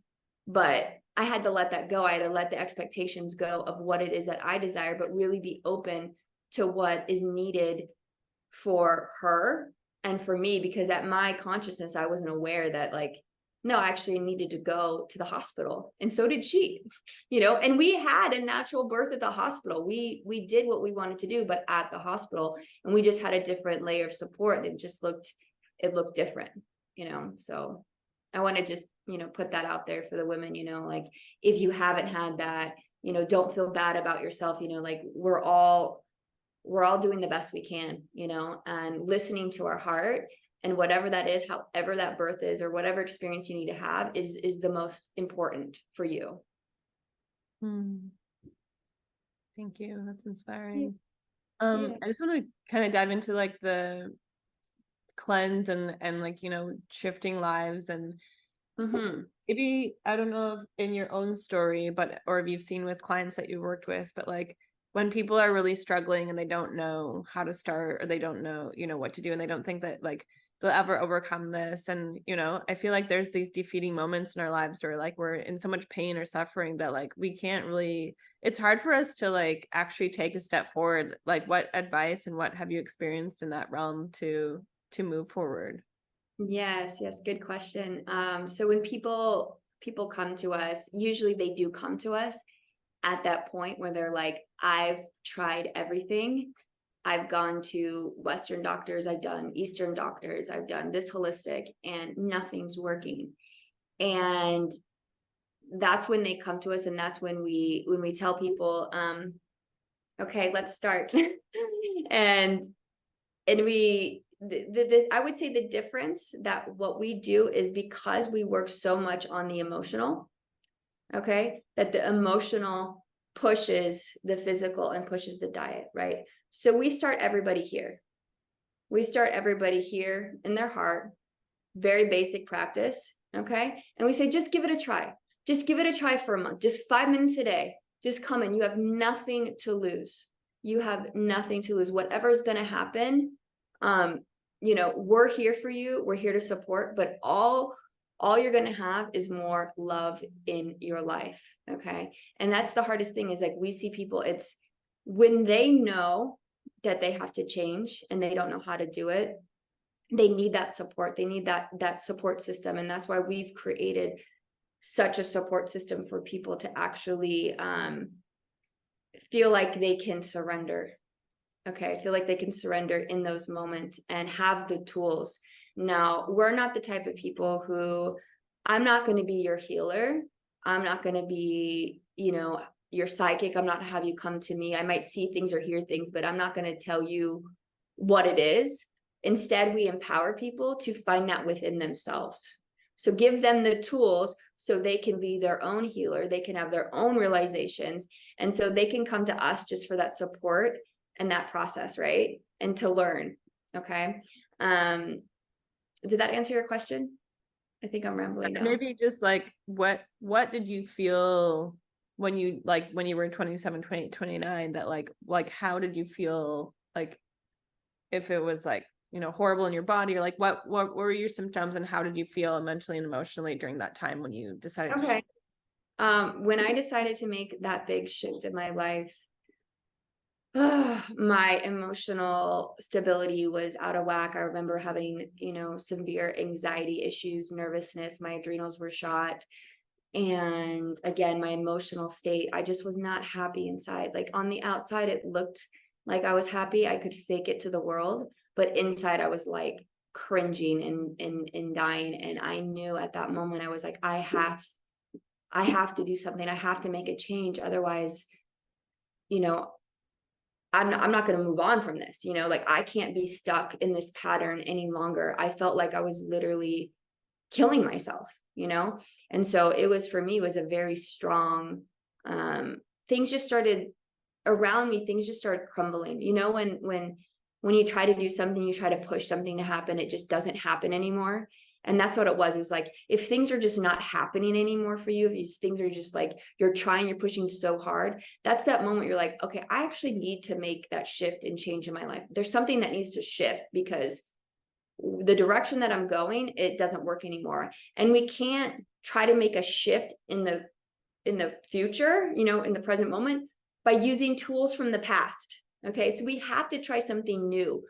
Speaker 2: but I had to let that go. I had to let the expectations go of what it is that I desire, but really be open to what is needed for her and for me, because at my consciousness, I wasn't aware that like, no, I actually needed to go to the hospital. And so did she, and we had a natural birth at the hospital. We did what we wanted to do, but at the hospital, and we just had a different layer of support. It looked different, so I want to just, put that out there for the women, like if you haven't had that, don't feel bad about yourself, like we're all doing the best we can, and listening to our heart, and whatever that is, however that birth is, or whatever experience you need to have is the most important for you.
Speaker 1: Thank you. That's inspiring.
Speaker 2: Yeah.
Speaker 1: I just want to kind of dive into like the cleanse and like, shifting lives and maybe, I don't know if in your own story, but, or if you've seen with clients that you worked with, but like when people are really struggling and they don't know how to start, or they don't know, what to do, and they don't think that like they'll ever overcome this. And, I feel like there's these defeating moments in our lives where like we're in so much pain or suffering that like we can't really, it's hard for us to like actually take a step forward. Like what advice and what have you experienced in that realm to move forward?
Speaker 2: Yes, good question. So when people come to us, usually they do come to us at that point where they're like, I've tried everything. I've gone to Western doctors, I've done Eastern doctors, I've done this holistic, and nothing's working. And that's when they come to us, and that's when we tell people, okay, let's start. and I would say the difference that what we do is, because we work so much on the emotional, okay, that the emotional pushes the physical and pushes the diet, right? So we start everybody here. We start everybody here in their heart, very basic practice, okay? And we say, just give it a try. Just give it a try for a month, just 5 minutes a day. Just come in. You have nothing to lose. You have nothing to lose. Whatever is going to happen, we're here for you. We're here to support, but all you're going to have is more love in your life. Okay. And that's the hardest thing, is like, we see people, it's when they know that they have to change and they don't know how to do it, they need that support. They need that support system. And that's why we've created such a support system for people to actually feel like they can surrender. Okay, I feel like they can surrender in those moments and have the tools. Now, we're not the type of people who, I'm not going to be your healer. I'm not going to be, your psychic. I'm not have you come to me. I might see things or hear things, but I'm not going to tell you what it is. Instead, we empower people to find that within themselves. So give them the tools so they can be their own healer. They can have their own realizations. And so they can come to us just for that support and that process, right? And to learn. Okay. Did that answer your question? I think I'm rambling now.
Speaker 1: Maybe just like what did you feel when you were 27, 28, 29, that like how did you feel, like if it was like, horrible in your body, or like what were your symptoms, and how did you feel mentally and emotionally during that time when you decided to
Speaker 2: When I decided to make that big shift in my life, my emotional stability was out of whack. I remember having, severe anxiety issues, nervousness, my adrenals were shot. And again, my emotional state, I just was not happy inside. Like on the outside, it looked like I was happy. I could fake it to the world, but inside I was like cringing and dying. And I knew at that moment, I was like, I have to do something. I have to make a change. Otherwise, you know, I'm not going to move on from this, like I can't be stuck in this pattern any longer. I felt like I was literally killing myself. And so it was, for me, was a very strong, things just started around me, things just started crumbling. When you try to do something, you try to push something to happen, it just doesn't happen anymore. And that's what it was. It was like, if things are just not happening anymore for you, if these things are just like, you're trying, you're pushing so hard, that's that moment you're like, okay, I actually need to make that shift and change in my life. There's something that needs to shift, because the direction that I'm going, it doesn't work anymore. And we can't try to make a shift in the future, in the present moment, by using tools from the past. Okay. So we have to try something new.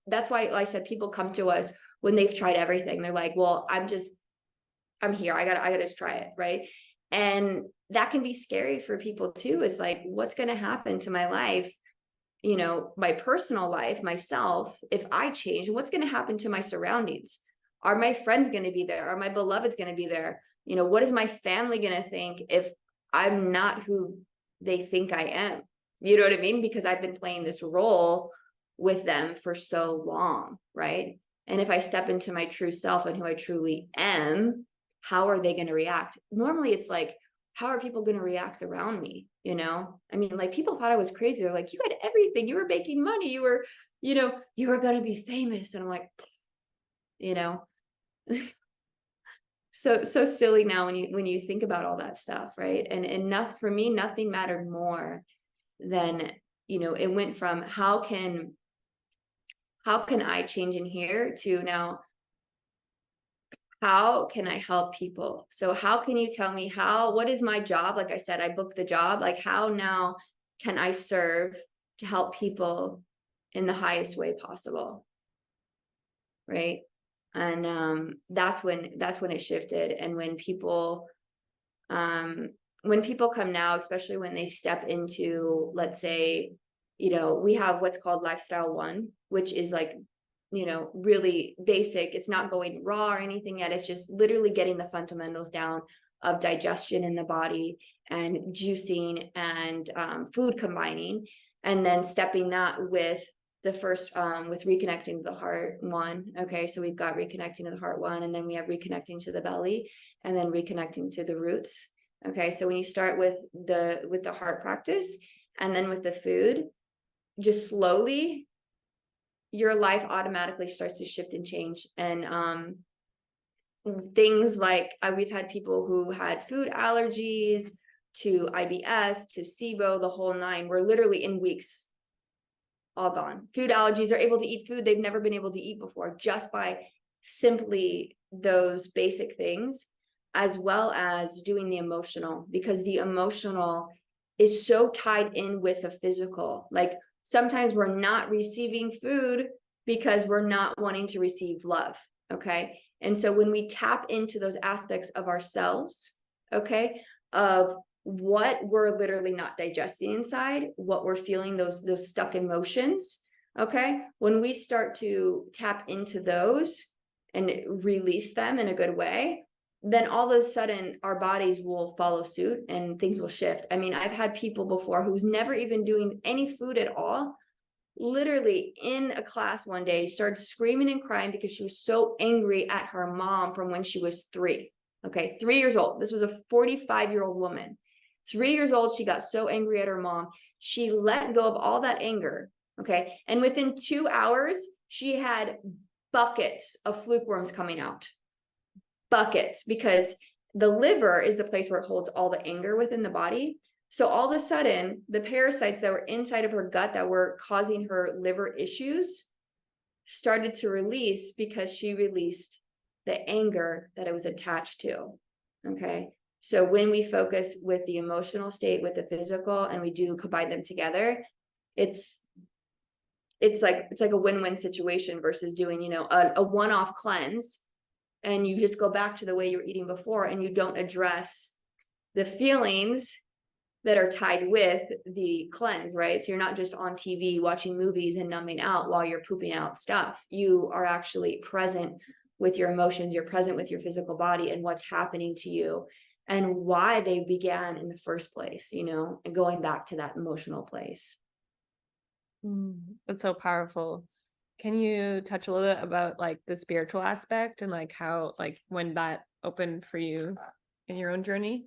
Speaker 2: That's why, like I said, people come to us when they've tried everything. They're like, well, I'm here. I gotta try it. Right. And that can be scary for people too. Is like, what's going to happen to my life, my personal life, myself, if I change? What's going to happen to my surroundings? Are my friends going to be there? Are my beloveds going to be there? What is my family going to think if I'm not who they think I am? You know what I mean? Because I've been playing this role with them for so long, right? And if I step into my true self and who I truly am, how are they going to react? Normally it's like, how are people going to react around me? I mean, like, people thought I was crazy. They're like, you had everything, you were making money, you were going to be famous. And I'm like, you know, so silly now when you think about all that stuff. Right. And enough for me, nothing mattered more than, it went from how can I change in here to now, how can I help people? So how can you tell me what is my job? Like I said, I booked the job. Like, how now can I serve to help people in the highest way possible? Right. And that's when it shifted. And when people come now, especially when they step into, let's say, we have what's called lifestyle 1, which is like, really basic. It's not going raw or anything yet. It's just literally getting the fundamentals down of digestion in the body, and juicing, and food combining, and then stepping that with the first, with reconnecting to the heart 1. Okay. So we've got reconnecting to the heart 1, and then we have reconnecting to the belly, and then reconnecting to the roots. Okay. So when you start with the heart practice, and then with the food, just slowly, your life automatically starts to shift and change. And things like, we've had people who had food allergies to IBS to SIBO, the whole nine, were literally in weeks all gone. Food allergies, are able to eat food they've never been able to eat before, just by simply those basic things, as well as doing the emotional, because the emotional is so tied in with the physical. Like, sometimes we're not receiving food because we're not wanting to receive love. Okay. And so when we tap into those aspects of ourselves, okay, of what we're literally not digesting inside, what we're feeling, those stuck emotions, okay, when we start to tap into those and release them in a good way, then all of a sudden our bodies will follow suit and things will shift. I mean, I've had people before who's never even doing any food at all, literally in a class one day, started screaming and crying because she was so angry at her mom from when she was 3. Okay, 3 years old. This was a 45-year-old woman. 3 years old, she got so angry at her mom. She let go of all that anger. Okay, and within 2 hours, she had buckets of fluke worms coming out. Buckets, because the liver is the place where it holds all the anger within the body. So all of a sudden, the parasites that were inside of her gut that were causing her liver issues started to release, because she released the anger that it was attached to. Okay. So when we focus with the emotional state with the physical and we do combine them together, it's like a win-win situation versus doing, you know, a one-off cleanse, and you just go back to the way you were eating before and you don't address the feelings that are tied with the cleanse, right? So you're not just on TV watching movies and numbing out while you're pooping out stuff. You are actually present with your emotions, you're present with your physical body and what's happening to you and why they began in the first place, you know, and going back to that emotional place.
Speaker 1: That's so powerful. Can you touch a little bit about like the spiritual aspect and like how, like when that opened for you in your own journey?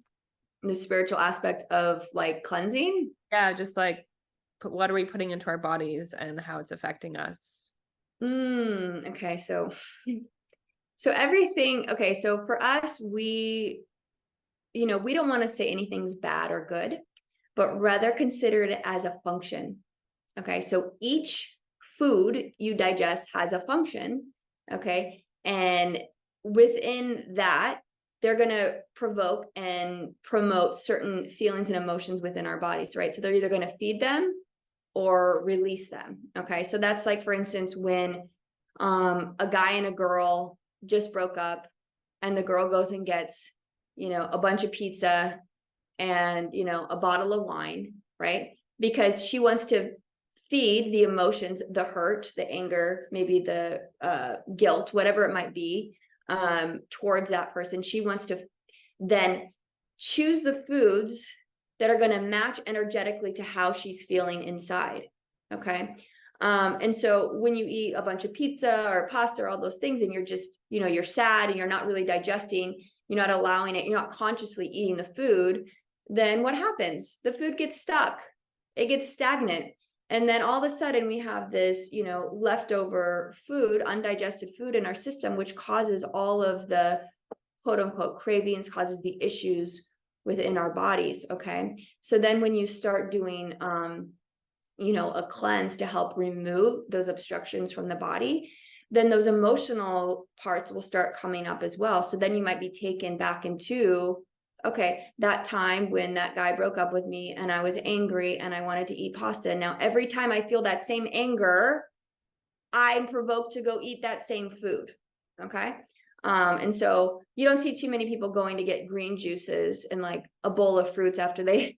Speaker 2: The spiritual aspect of like cleansing.
Speaker 1: Yeah, just like what are we putting into our bodies and how it's affecting us?
Speaker 2: Okay, so everything, okay, so for us, we, you know, we don't want to say anything's bad or good, but rather consider it as a function. Okay, so each food you digest has a function. Okay, and within that, they're going to provoke and promote certain feelings and emotions within our bodies, right? So they're either going to feed them or release them. Okay, so that's like, for instance, when a guy and a girl just broke up and the girl goes and gets, you know, a bunch of pizza and, you know, a bottle of wine, right? Because she wants to feed the emotions, the hurt, the anger, maybe the guilt, whatever it might be, towards that person. She wants to then choose the foods that are going to match energetically to how she's feeling inside. Okay. And so when you eat a bunch of pizza or pasta or all those things, and you're just, you know, you're sad and you're not really digesting, you're not allowing it, you're not consciously eating the food, then what happens? The food gets stuck, it gets stagnant. And then all of a sudden we have this, you know, leftover food, undigested food in our system, which causes all of the quote unquote cravings, causes the issues within our bodies. Okay. So then when you start doing, you know, a cleanse to help remove those obstructions from the body, then those emotional parts will start coming up as well. So then you might be taken back into, okay, that time when that guy broke up with me and I was angry and I wanted to eat pasta. Now, every time I feel that same anger, I'm provoked to go eat that same food. Okay. And so you don't see too many people going to get green juices and like a bowl of fruits after they,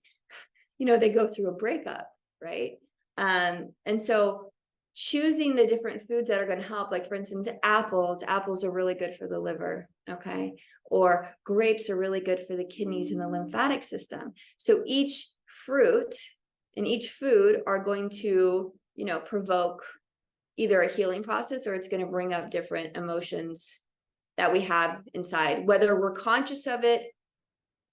Speaker 2: you know, they go through a breakup, right? And so choosing the different foods that are going to help, like for instance, apples are really good for the liver. Okay. Or grapes are really good for the kidneys and the lymphatic system. So each fruit and each food are going to, you know, provoke either a healing process or it's going to bring up different emotions that we have inside, whether we're conscious of it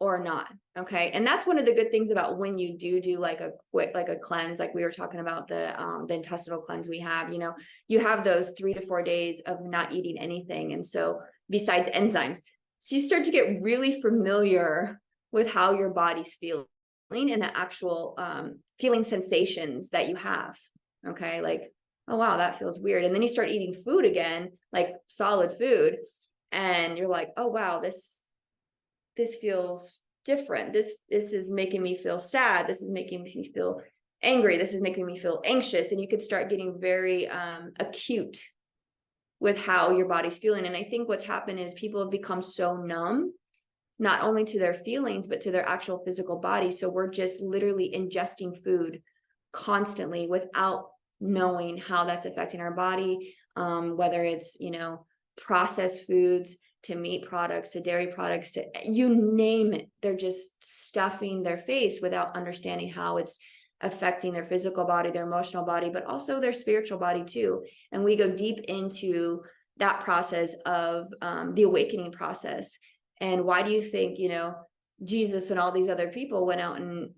Speaker 2: or not. Okay. And that's one of the good things about when you do like a quick, like a cleanse, like we were talking about the intestinal cleanse we have, you know, you have those 3 to 4 days of not eating anything. And so besides enzymes, so you start to get really familiar with how your body's feeling and the actual feeling sensations that you have. Okay. Like, oh, wow, that feels weird. And then you start eating food again, like solid food. And you're like, oh, wow, this feels different. This is making me feel sad. This is making me feel angry. This is making me feel anxious. And you could start getting very acute with how your body's feeling. And I think what's happened is people have become so numb, not only to their feelings, but to their actual physical body. So we're just literally ingesting food constantly without knowing how that's affecting our body, whether it's, you know, processed foods to meat products to dairy products to you name it. They're just stuffing their face without understanding how it's affecting their physical body, their emotional body, but also their spiritual body too. And we go deep into that process of the awakening process. And why do you think, you know, Jesus and all these other people went out and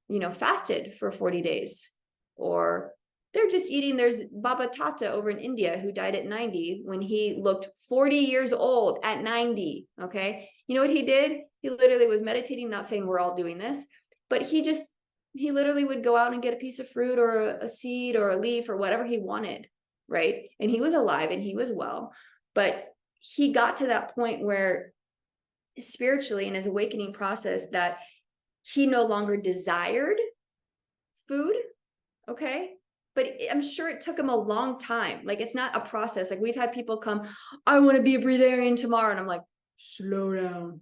Speaker 2: you know, fasted for 40 days? Or they're just eating. There's Baba Tata over in India who died at 90 when he looked 40 years old at 90. Okay. You know what he did? He literally was meditating, not saying we're all doing this, but he literally would go out and get a piece of fruit or a seed or a leaf or whatever he wanted. Right. And he was alive and he was well, but he got to that point where spiritually in his awakening process that he no longer desired food. Okay. But I'm sure it took him a long time. Like, it's not a process. Like, we've had people come, I want to be a breatharian tomorrow. And I'm like, slow down.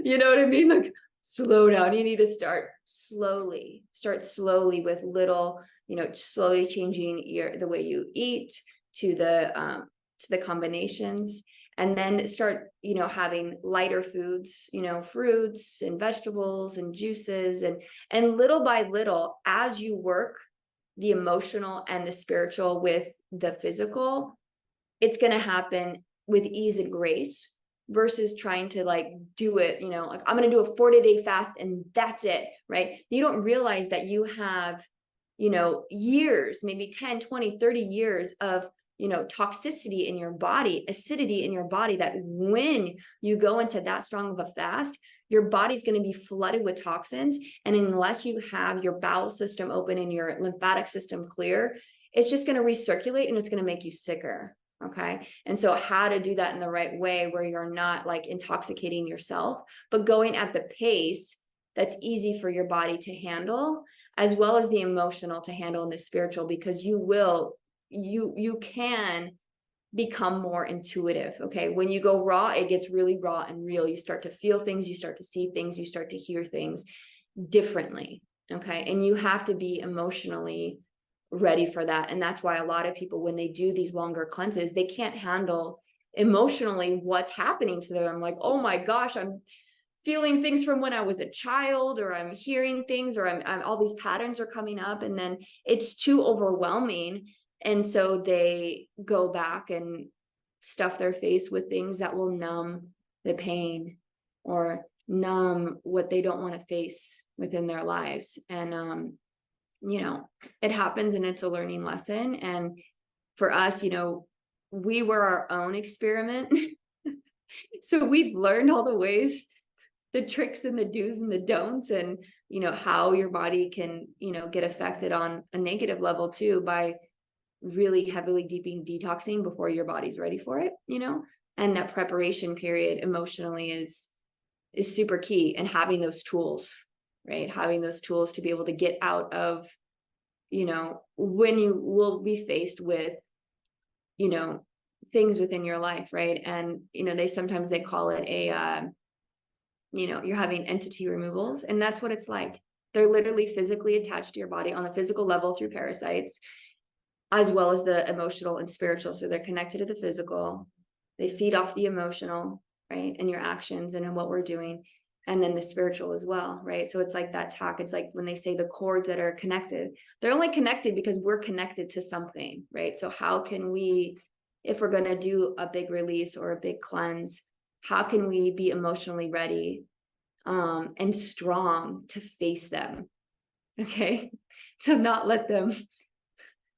Speaker 2: You know what I mean? Like, slow down. You need to start slowly with little, slowly changing the way you eat to the combinations, and then start, having lighter foods, fruits and vegetables and juices, and little by little, as you work the emotional and the spiritual with the physical, it's going to happen with ease and grace, versus trying to like do it, like, I'm going to do a 40-day fast and that's it, right? You don't realize that you have, years, maybe 10, 20, 30 years of, toxicity in your body, acidity in your body, that when you go into that strong of a fast, your body's going to be flooded with toxins. And unless you have your bowel system open and your lymphatic system clear, it's just going to recirculate and it's going to make you sicker. Okay. And so how to do that in the right way, where you're not like intoxicating yourself, but going at the pace that's easy for your body to handle, as well as the emotional to handle, and the spiritual, because you can become more intuitive. Okay. When you go raw, it gets really raw and real. You start to feel things, you start to see things, you start to hear things differently. Okay. And you have to be emotionally ready for that. And that's why a lot of people, when they do these longer cleanses, they can't handle emotionally what's happening to them. I'm like, oh my gosh, I'm feeling things from when I was a child, or I'm hearing things, or I'm all these patterns are coming up, and then it's too overwhelming. And so they go back and stuff their face with things that will numb the pain or numb what they don't want to face within their lives. And it happens, and it's a learning lesson. And for us, we were our own experiment. So we've learned all the ways, the tricks and the do's and the don'ts, and how your body can get affected on a negative level too, by really heavily detoxing before your body's ready for it. And that preparation period emotionally is super key, and having those tools, right? Having those tools to be able to get out of, when you will be faced with, things within your life, right? And they call it a you're having entity removals, and that's what it's like. They're literally physically attached to your body on the physical level through parasites, as well as the emotional and spiritual. So they're connected to the physical, they feed off the emotional, right, and your actions and what we're doing, and then the spiritual as well, right? So it's like that talk. It's like when they say the cords that are connected, they're only connected because we're connected to something, right? So how can we, if we're going to do a big release or a big cleanse, how can we be emotionally ready and strong to face them? Okay. To not let them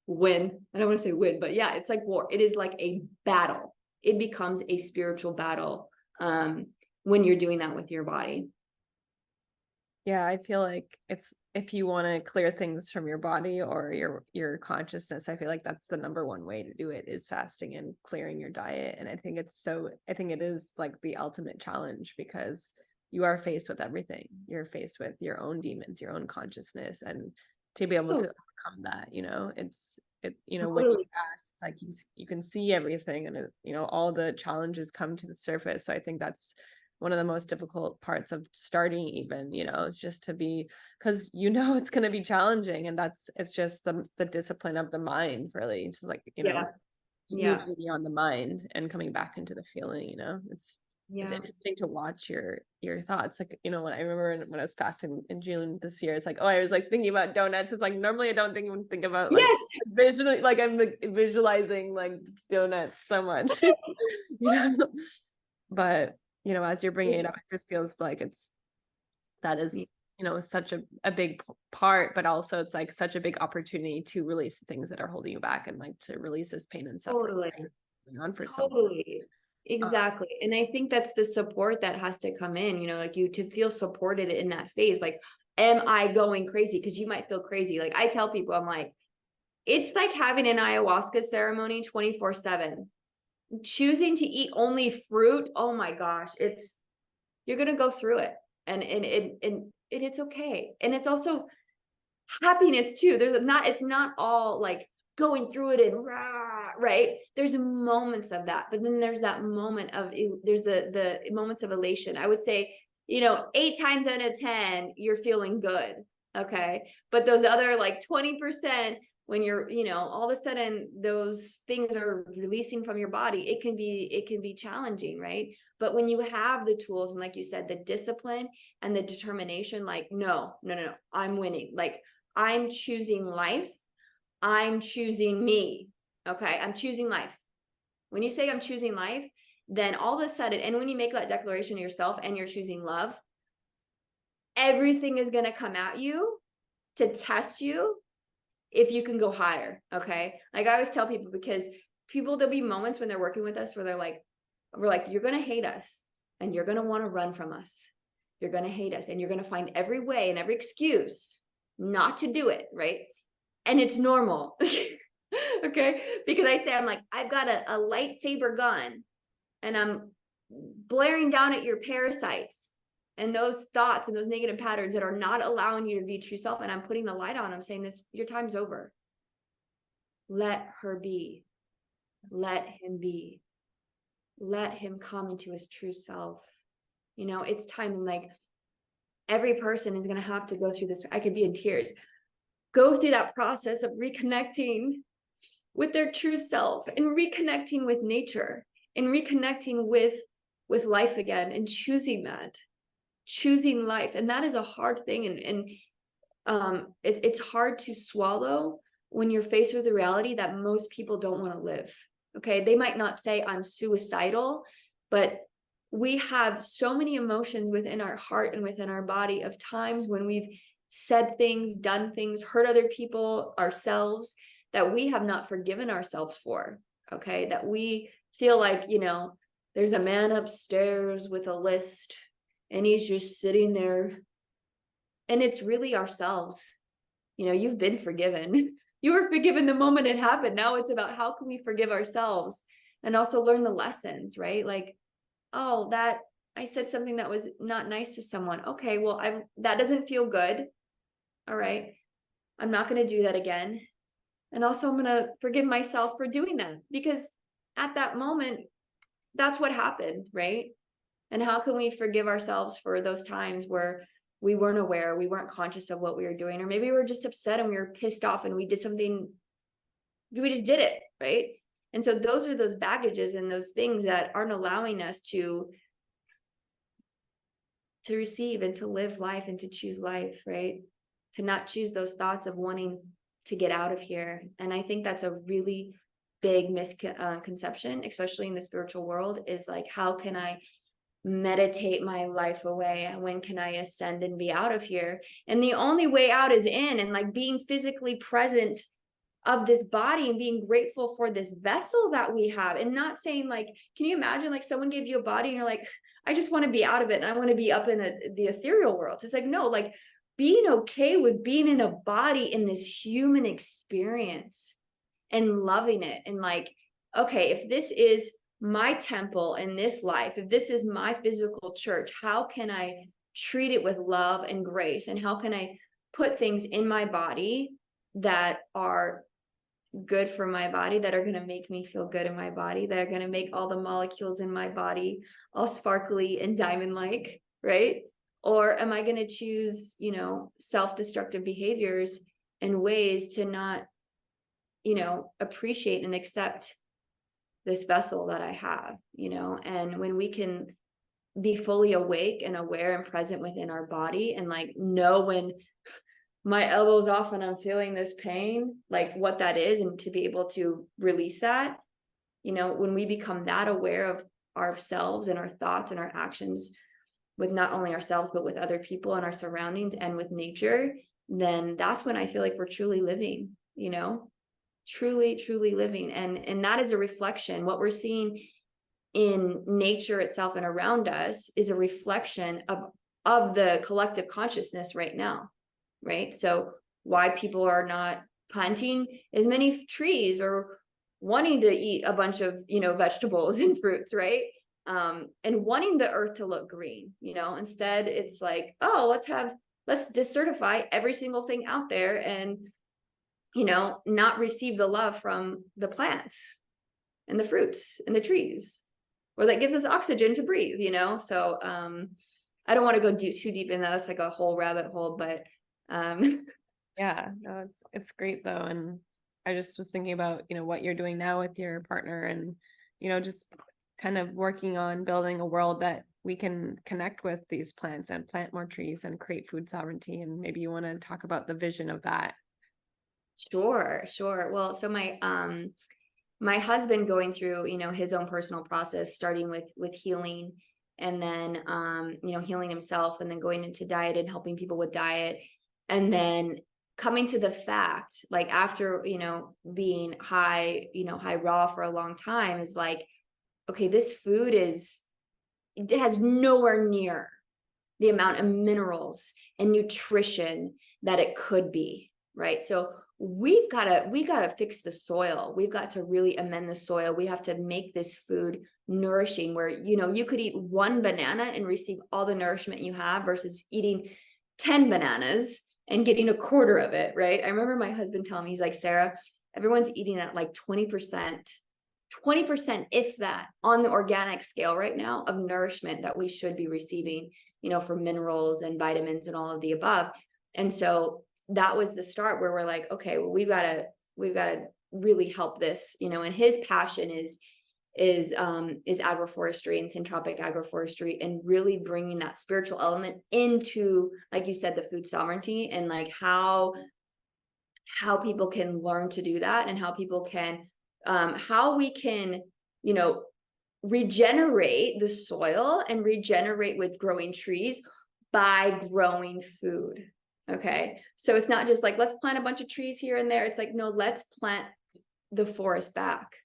Speaker 2: win. I don't want to say win, but yeah, it's like war. It is like a battle. It becomes a spiritual battle when you're doing that with your body.
Speaker 1: Yeah, I feel like it's, if you want to clear things from your body or your consciousness, I feel like that's the number one way to do it, is fasting and clearing your diet. And I think it is like the ultimate challenge, because you are faced with everything. You're faced with your own demons, your own consciousness, and to be able to overcome that, when you
Speaker 2: Totally.
Speaker 1: fast, it's like you can see everything, and all the challenges come to the surface. So I think that's one of the most difficult parts of starting, even, is just to be, because it's going to be challenging, and it's just the discipline of the mind, really. It's like,
Speaker 2: Yeah. Yeah.
Speaker 1: moving on the mind and coming back into the feeling. It's
Speaker 2: Yeah.
Speaker 1: interesting to watch your thoughts. Like, when I remember when I was fasting in June this year, it's like, oh, I was like thinking about donuts. It's like, normally I don't think about like
Speaker 2: Yes.
Speaker 1: visually, like I'm like visualizing like donuts so much, but as you're bringing it up, it just feels like that is, such a big part, but also it's like such a big opportunity to release the things that are holding you back, and like to release this pain and suffering
Speaker 2: Totally.
Speaker 1: that's going on for so long.
Speaker 2: Totally.
Speaker 1: Uh,
Speaker 2: Exactly. And I think that's the support that has to come in, like you to feel supported in that phase. Like, am I going crazy? Because you might feel crazy. Like I tell people, I'm like, it's like having an ayahuasca ceremony 24/7. Choosing to eat only fruit. Oh my gosh. You're going to go through it, and it's okay. And it's also happiness too. It's not all like going through it and rah, right? There's moments of that, but then there's that moment of, there's the moments of elation. I would say, 8 times out of 10, you're feeling good. Okay. But those other like 20%, when you're, all of a sudden those things are releasing from your body, it can be challenging, right? But when you have the tools, and like you said, the discipline and the determination, like, no, I'm winning. Like, I'm choosing life. I'm choosing me. Okay. I'm choosing life. When you say I'm choosing life, then all of a sudden, and when you make that declaration to yourself and you're choosing love, everything is going to come at you to test you if you can go higher. Okay. Like I always tell people, because there'll be moments when they're working with us where we're like, you're going to hate us and you're going to want to run from us. You're going to hate us and you're going to find every way and every excuse not to do it. Right. And it's normal. Okay. Because I'm like, I've got a lightsaber gun and I'm blaring down at your parasites and those thoughts and those negative patterns that are not allowing you to be true self. And I'm putting the light on. I'm saying, this, your time's over. Let her be. Let him be. Let him come into his true self. It's time. And like, every person is going to have to go through this. I could be in tears. Go through that process of reconnecting with their true self and reconnecting with nature and reconnecting with life again and choosing life. And that is a hard thing. And it's hard to swallow when you're faced with the reality that most people don't want to live. Okay. They might not say I'm suicidal, but we have so many emotions within our heart and within our body of times when we've said things, done things, hurt other people, ourselves, that we have not forgiven ourselves for. Okay. That we feel like, there's a man upstairs with a list and he's just sitting there. And it's really ourselves. You've been forgiven. You were forgiven the moment it happened. Now it's about how can we forgive ourselves and also learn the lessons, right? Like, oh, that I said something that was not nice to someone. Okay, well, that doesn't feel good. All right. I'm not going to do that again. And also I'm going to forgive myself for doing that, because at that moment, that's what happened, right? And how can we forgive ourselves for those times where we weren't aware, we weren't conscious of what we were doing, or maybe we were just upset and we were pissed off and we did something, we just did it, right? And so those are those baggages and those things that aren't allowing us to receive and to live life and to choose life, right? To not choose those thoughts of wanting to get out of here. And I think that's a really big misconception, especially in the spiritual world, is like, how can I meditate my life away? When can I ascend and be out of here? And the only way out is in, and like being physically present of this body and being grateful for this vessel that we have, and not saying like, can you imagine like someone gave you a body and you're like, I just want to be out of it and I want to be up in the ethereal world. It's like, no, like being okay with being in a body in this human experience and loving it. And like, okay, if this is my temple in this life, if this is my physical church, how can I treat it with love and grace? And how can I put things in my body that are good for my body, that are going to make me feel good in my body, that are going to make all the molecules in my body all sparkly and diamond-like, right? Or am I going to choose, self-destructive behaviors and ways to not, appreciate and accept this vessel that I have, and when we can be fully awake and aware and present within our body and like know when my elbow's off and I'm feeling this pain, like what that is, and to be able to release that, when we become that aware of ourselves and our thoughts and our actions with not only ourselves, but with other people and our surroundings and with nature, then that's when I feel like we're truly living, truly living. And that is a reflection. What we're seeing in nature itself and around us is a reflection of the collective consciousness right now, right? So why people are not planting as many trees or wanting to eat a bunch of, vegetables and fruits, right? and wanting the earth to look green, instead it's like, oh, let's desertify every single thing out there and, not receive the love from the plants and the fruits and the trees, or that gives us oxygen to breathe, So I don't want to go too deep in that. That's like a whole rabbit hole, but
Speaker 1: Yeah, no, it's great though. And I just was thinking about, what you're doing now with your partner and, just kind of working on building a world that we can connect with these plants and plant more trees and create food sovereignty. And maybe you want to talk about the vision of that.
Speaker 2: Sure. Well, so my husband going through, his own personal process, starting with healing, and then healing himself, and then going into diet and helping people with diet, and then coming to the fact, like, after being high raw for a long time, is like, okay, this food it has nowhere near the amount of minerals and nutrition that it could be, right? So we got to fix the soil. We've got to really amend the soil. We have to make this food nourishing, where you could eat one banana and receive all the nourishment you have, versus eating 10 bananas and getting a quarter of it, right? I remember my husband telling me, he's like, Sarah, everyone's eating at like 20%, if that, on the organic scale right now, of nourishment that we should be receiving, for minerals and vitamins and all of the above. And so that was the start, where we're like, okay, well, we've got to really help this, and his passion is agroforestry and syntropic agroforestry, and really bringing that spiritual element into, like you said, the food sovereignty, and like how people can learn to do that, and how people can how we can regenerate the soil and regenerate with growing trees by growing food. Okay, so it's not just like, let's plant a bunch of trees here and there. It's like, no, let's plant the forest back,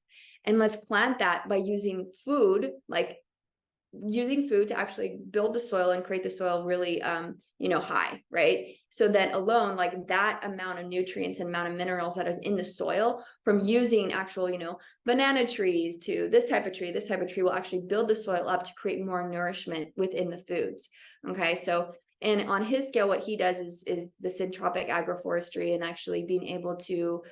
Speaker 2: and let's plant that by using food, to actually build the soil and create the soil really high, right? So then alone, like, that amount of nutrients and amount of minerals that is in the soil from using actual banana trees to this type of tree will actually build the soil up to create more nourishment within the foods. Okay, so, and on his scale, what he does is the syntropic agroforestry, and actually being able to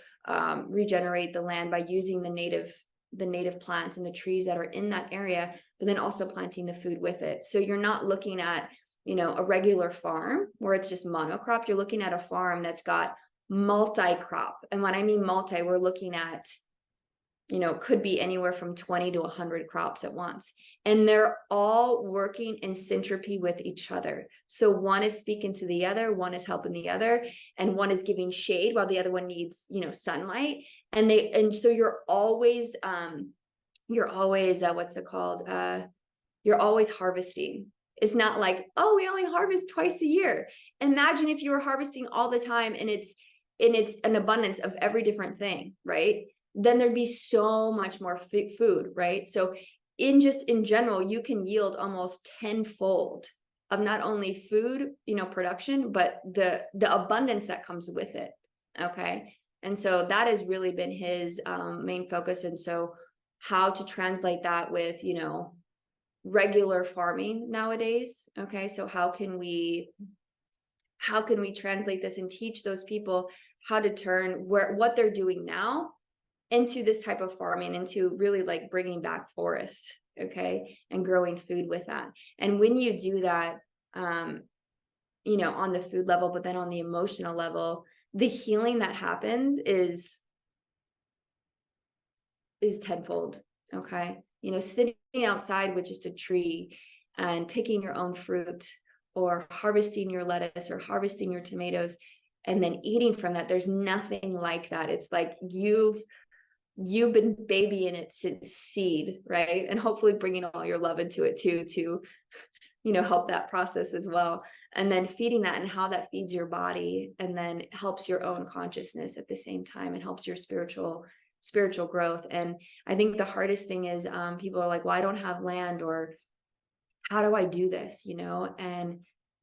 Speaker 2: regenerate the land by using the native plants and the trees that are in that area, but then also planting the food with it. So you're not looking at, a regular farm where it's just monocrop. You're looking at a farm that's got multi-crop. And when I mean multi, we're looking at, could be anywhere from 20 to 100 crops at once. And they're all working in syntropy with each other. So one is speaking to the other, one is helping the other, and one is giving shade while the other one needs, sunlight. And so you're always what's it called? You're always harvesting. It's not like, oh, we only harvest twice a year. Imagine if you were harvesting all the time, and it's an abundance of every different thing, right? Then there'd be so much more food, right? So in general, you can yield almost tenfold of not only food, production, but the abundance that comes with it. Okay. And so that has really been his main focus. And so how to translate that with, regular farming nowadays. Okay. So how can we translate this and teach those people how to turn what they're doing now into this type of farming, into really like bringing back forests, okay, and growing food with that. And when you do that, on the food level, but then on the emotional level, the healing that happens is tenfold. Okay, sitting outside with just a tree and picking your own fruit, or harvesting your lettuce or harvesting your tomatoes, and then eating from that. There's nothing like that. It's like you've been babying it since seed, right? And hopefully bringing all your love into it too, to, help that process as well. And then feeding that, and how that feeds your body, and then helps your own consciousness at the same time, and helps your spiritual growth. And I think the hardest thing is people are like, well, I don't have land, or how do I do this? And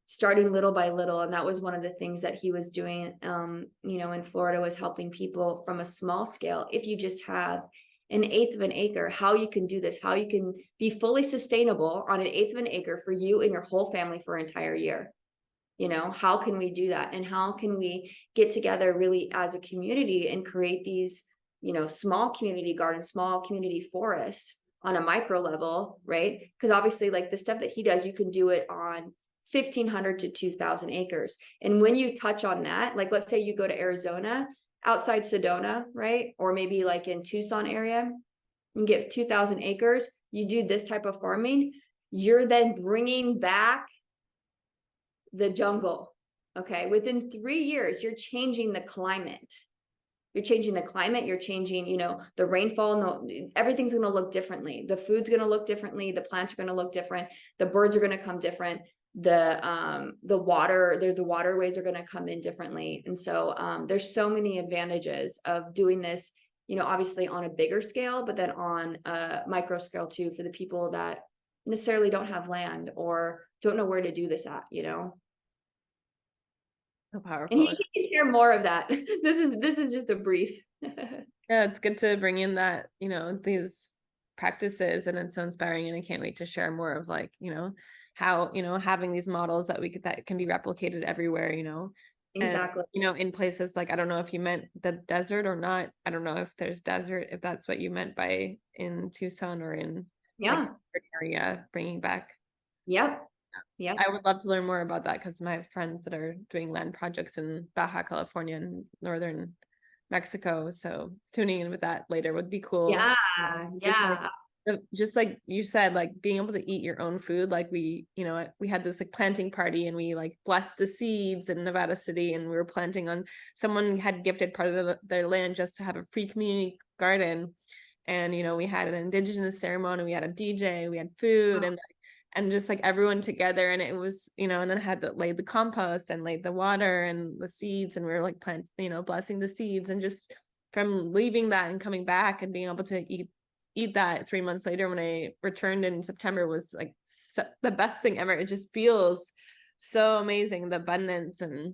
Speaker 2: starting little by little. And that was one of the things that he was doing, in Florida, was helping people from a small scale. If you just have an eighth of an acre, how you can do this, how you can be fully sustainable on an eighth of an acre for you and your whole family for an entire year. You know, how can we do that? And how can we get together really as a community and create these, you know, small community gardens, small community forests on a micro level, right? Because obviously, like the stuff that he does, you can do it on 1,500 to 2,000 acres. And when you touch on that, like let's say you go to Arizona, outside Sedona, right? Or maybe like in Tucson area, you get 2,000 acres, you do this type of farming, you're then bringing back the jungle. Okay. Within 3 years, you're changing the climate. You're changing the climate. You're changing, you know, the rainfall. No, everything's going to look differently. The food's going to look differently. The plants are going to look different. The birds are going to come different. The waterways are going to come in differently. And so there's so many advantages of doing this, you know, obviously on a bigger scale, but then on a micro scale too, for the people that necessarily don't have land or don't know where to do this at, you know.
Speaker 1: So
Speaker 2: And
Speaker 1: powerful.
Speaker 2: he can share more of that. This is just a brief.
Speaker 1: Yeah, it's good to bring in that, you know, these practices, and it's so inspiring, and I can't wait to share more of like, you know, how, you know, having these models that that can be replicated everywhere, you know. And
Speaker 2: Exactly.
Speaker 1: you know, in places like, I don't know if you meant the desert or not. I don't know if there's desert, if that's what you meant by in Tucson or in like
Speaker 2: Yeah.
Speaker 1: area, bringing back.
Speaker 2: Yep. Yep.
Speaker 1: I would love to learn more about that because my friends that are doing land projects in Baja California and northern Mexico. So tuning in with that later would be cool.
Speaker 2: Yeah.
Speaker 1: Just like
Speaker 2: Yeah.
Speaker 1: just like you said, like being able to eat your own food. Like we, you know, we had this like planting party and we like blessed the seeds in Nevada City, and we were planting on, someone had gifted part of their land just to have a free community garden. And you know, we had an indigenous ceremony, we had a DJ, we had food, and just like everyone together, and it was, you know, and then I had to lay the compost and laid the water and the seeds, and we were like you know, blessing the seeds. And just from leaving that and coming back and being able to eat that 3 months later when I returned in September was like the best thing ever. It just feels so amazing, the abundance and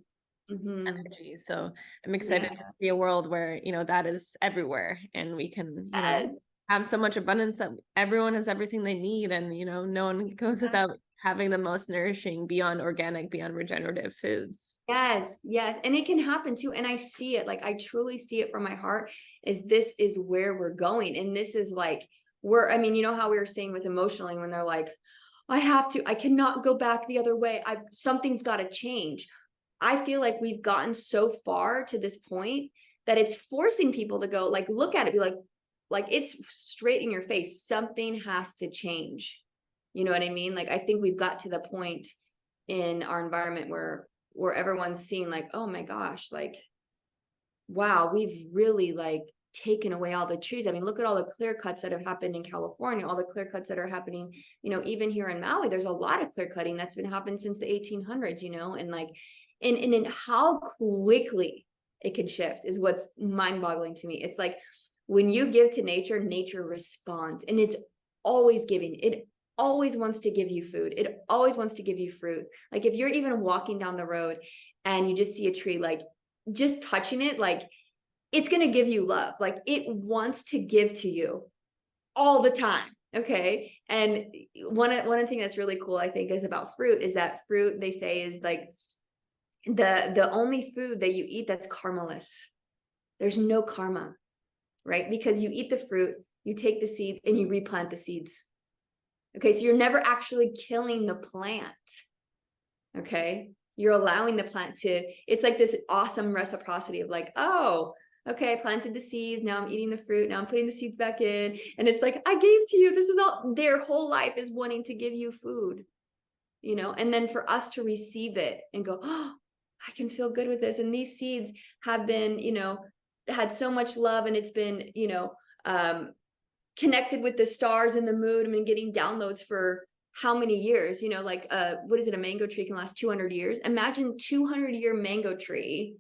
Speaker 2: Mm-hmm.
Speaker 1: energy. So I'm excited
Speaker 2: Yeah.
Speaker 1: to see a world where, you know, that is everywhere, and we can, you know,
Speaker 2: Yes.
Speaker 1: have so much abundance that everyone has everything they need, and you know, no one goes without having the most nourishing, beyond organic, beyond regenerative foods.
Speaker 2: Yes, yes. And it can happen too. And I see it, like I truly see it from my heart, is this is where we're going. And this is like I mean, you know how we were saying with emotionally when they're like, I cannot go back the other way. Something's got to change. I feel like we've gotten so far to this point that it's forcing people to go like, look at it, be like it's straight in your face. Something has to change. You know what I mean? Like, I think we've got to the point in our environment where everyone's seeing like, oh my gosh, like, wow, we've really like taken away all the trees. I mean, look at all the clear cuts that have happened in California, all the clear cuts that are happening, you know, even here in Maui, there's a lot of clear cutting that's been happening since the 1800s, you know, and like, and how quickly it can shift is what's mind boggling to me. It's like when you give to nature, nature responds, and it's always giving. It always wants to give you food. It always wants to give you fruit. Like if you're even walking down the road and you just see a tree, like just touching it, like it's going to give you love. Like it wants to give to you all the time. Okay. And one thing that's really cool, I think, is about fruit is that fruit, they say, is like the only food that you eat that's karmaless. There's no karma, right? Because you eat the fruit, you take the seeds and you replant the seeds. Okay. So you're never actually killing the plant. Okay. You're allowing the plant to, it's like this awesome reciprocity of like, oh, okay, I planted the seeds. Now I'm eating the fruit. Now I'm putting the seeds back in. And it's like, I gave to you. This is all, their whole life is wanting to give you food, you know, and then for us to receive it and go, oh, I can feel good with this. And these seeds have been, you know, had so much love, and it's been, you know, connected with the stars and the moon. I mean, getting downloads for how many years, you know, like what is it, a mango tree can last 200 years. Imagine 200-year mango tree,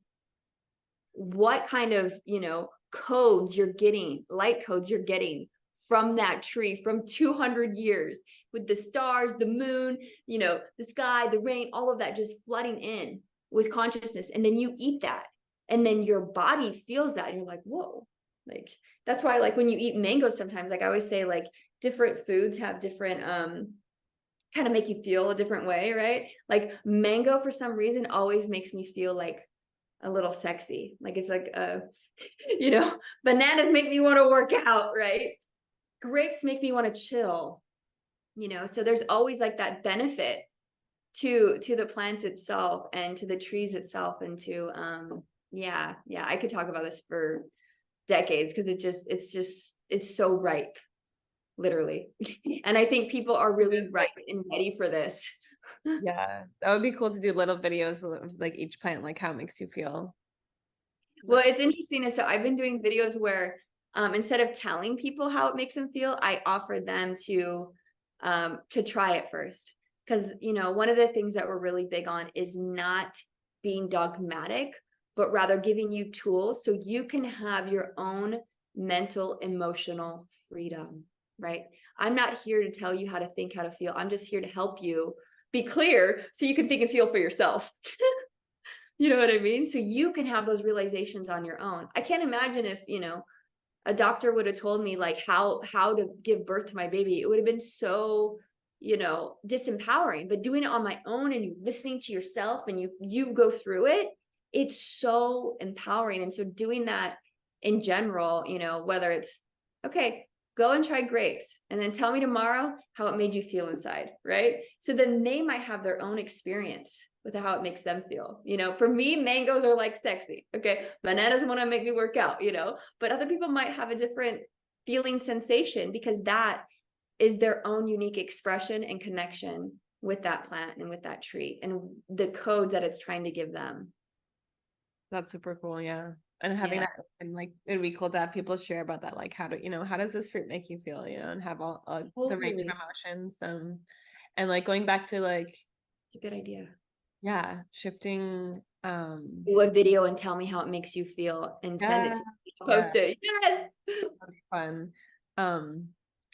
Speaker 2: what kind of, you know, codes you're getting, light codes you're getting from that tree from 200 years, with the stars, the moon, you know, the sky, the rain, all of that just flooding in with consciousness. And then you eat that, and then your body feels that, and you're like, whoa, Like, that's why, like, when you eat mangoes sometimes, like I always say, like, different foods have different, kind of make you feel a different way, right? Like mango for some reason always makes me feel like a little sexy. Like it's like you know, bananas make me want to work out, right? Grapes make me want to chill, you know. So there's always like that benefit to the plants itself and to the trees itself and to yeah, yeah, I could talk about this for decades because it's so ripe, literally. And I think people are really ripe and ready for this.
Speaker 1: Yeah, that would be cool to do little videos of like each plant, like how it makes you feel.
Speaker 2: Well, it's interesting. So I've been doing videos where instead of telling people how it makes them feel, I offer them to try it first. Because, you know, one of the things that we're really big on is not being dogmatic, but rather giving you tools so you can have your own mental, emotional freedom, right? I'm not here to tell you how to think, how to feel. I'm just here to help you be clear so you can think and feel for yourself. You know what I mean? So you can have those realizations on your own. I can't imagine if, you know, a doctor would have told me like how to give birth to my baby. It would have been so, you know, disempowering. But doing it on my own and you listening to yourself and you go through it, it's so empowering. And so doing that in general, you know, whether it's okay, go and try grapes and then tell me tomorrow how it made you feel inside, right? So then they might have their own experience with how it makes them feel. You know, for me, mangoes are like sexy. Okay. Bananas want to make me work out, you know, but other people might have a different feeling sensation because that is their own unique expression and connection with that plant and with that tree and the codes that it's trying to give them.
Speaker 1: That's super cool, yeah. And having
Speaker 2: Yeah.
Speaker 1: that, and like it'd be cool to have people share about that, like how do how does this fruit make you feel, and have all the range of
Speaker 2: Totally.
Speaker 1: emotions, and like going back to like,
Speaker 2: It's a good idea.
Speaker 1: yeah, shifting,
Speaker 2: Do a video and tell me how it makes you feel and send it
Speaker 1: yeah,
Speaker 2: to me.
Speaker 1: yeah,
Speaker 2: Post it. Yes.
Speaker 1: that'd be fun. Um,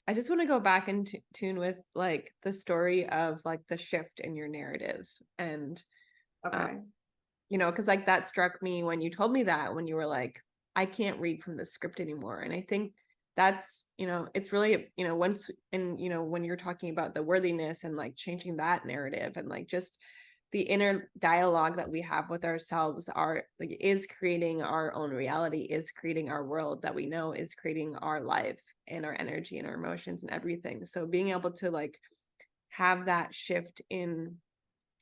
Speaker 1: I just want to go back and tune with like the story of like the shift in your narrative, and um,
Speaker 2: Okay.
Speaker 1: because like that struck me when you told me that, when you were like, I can't read from the script anymore. And I think that's, it's really, once, and, when you're talking about the worthiness and like changing that narrative and like just the inner dialogue that we have with ourselves are like is creating our own reality, is creating our world that we know, is creating our life and our energy and our emotions and everything. So being able to like have that shift in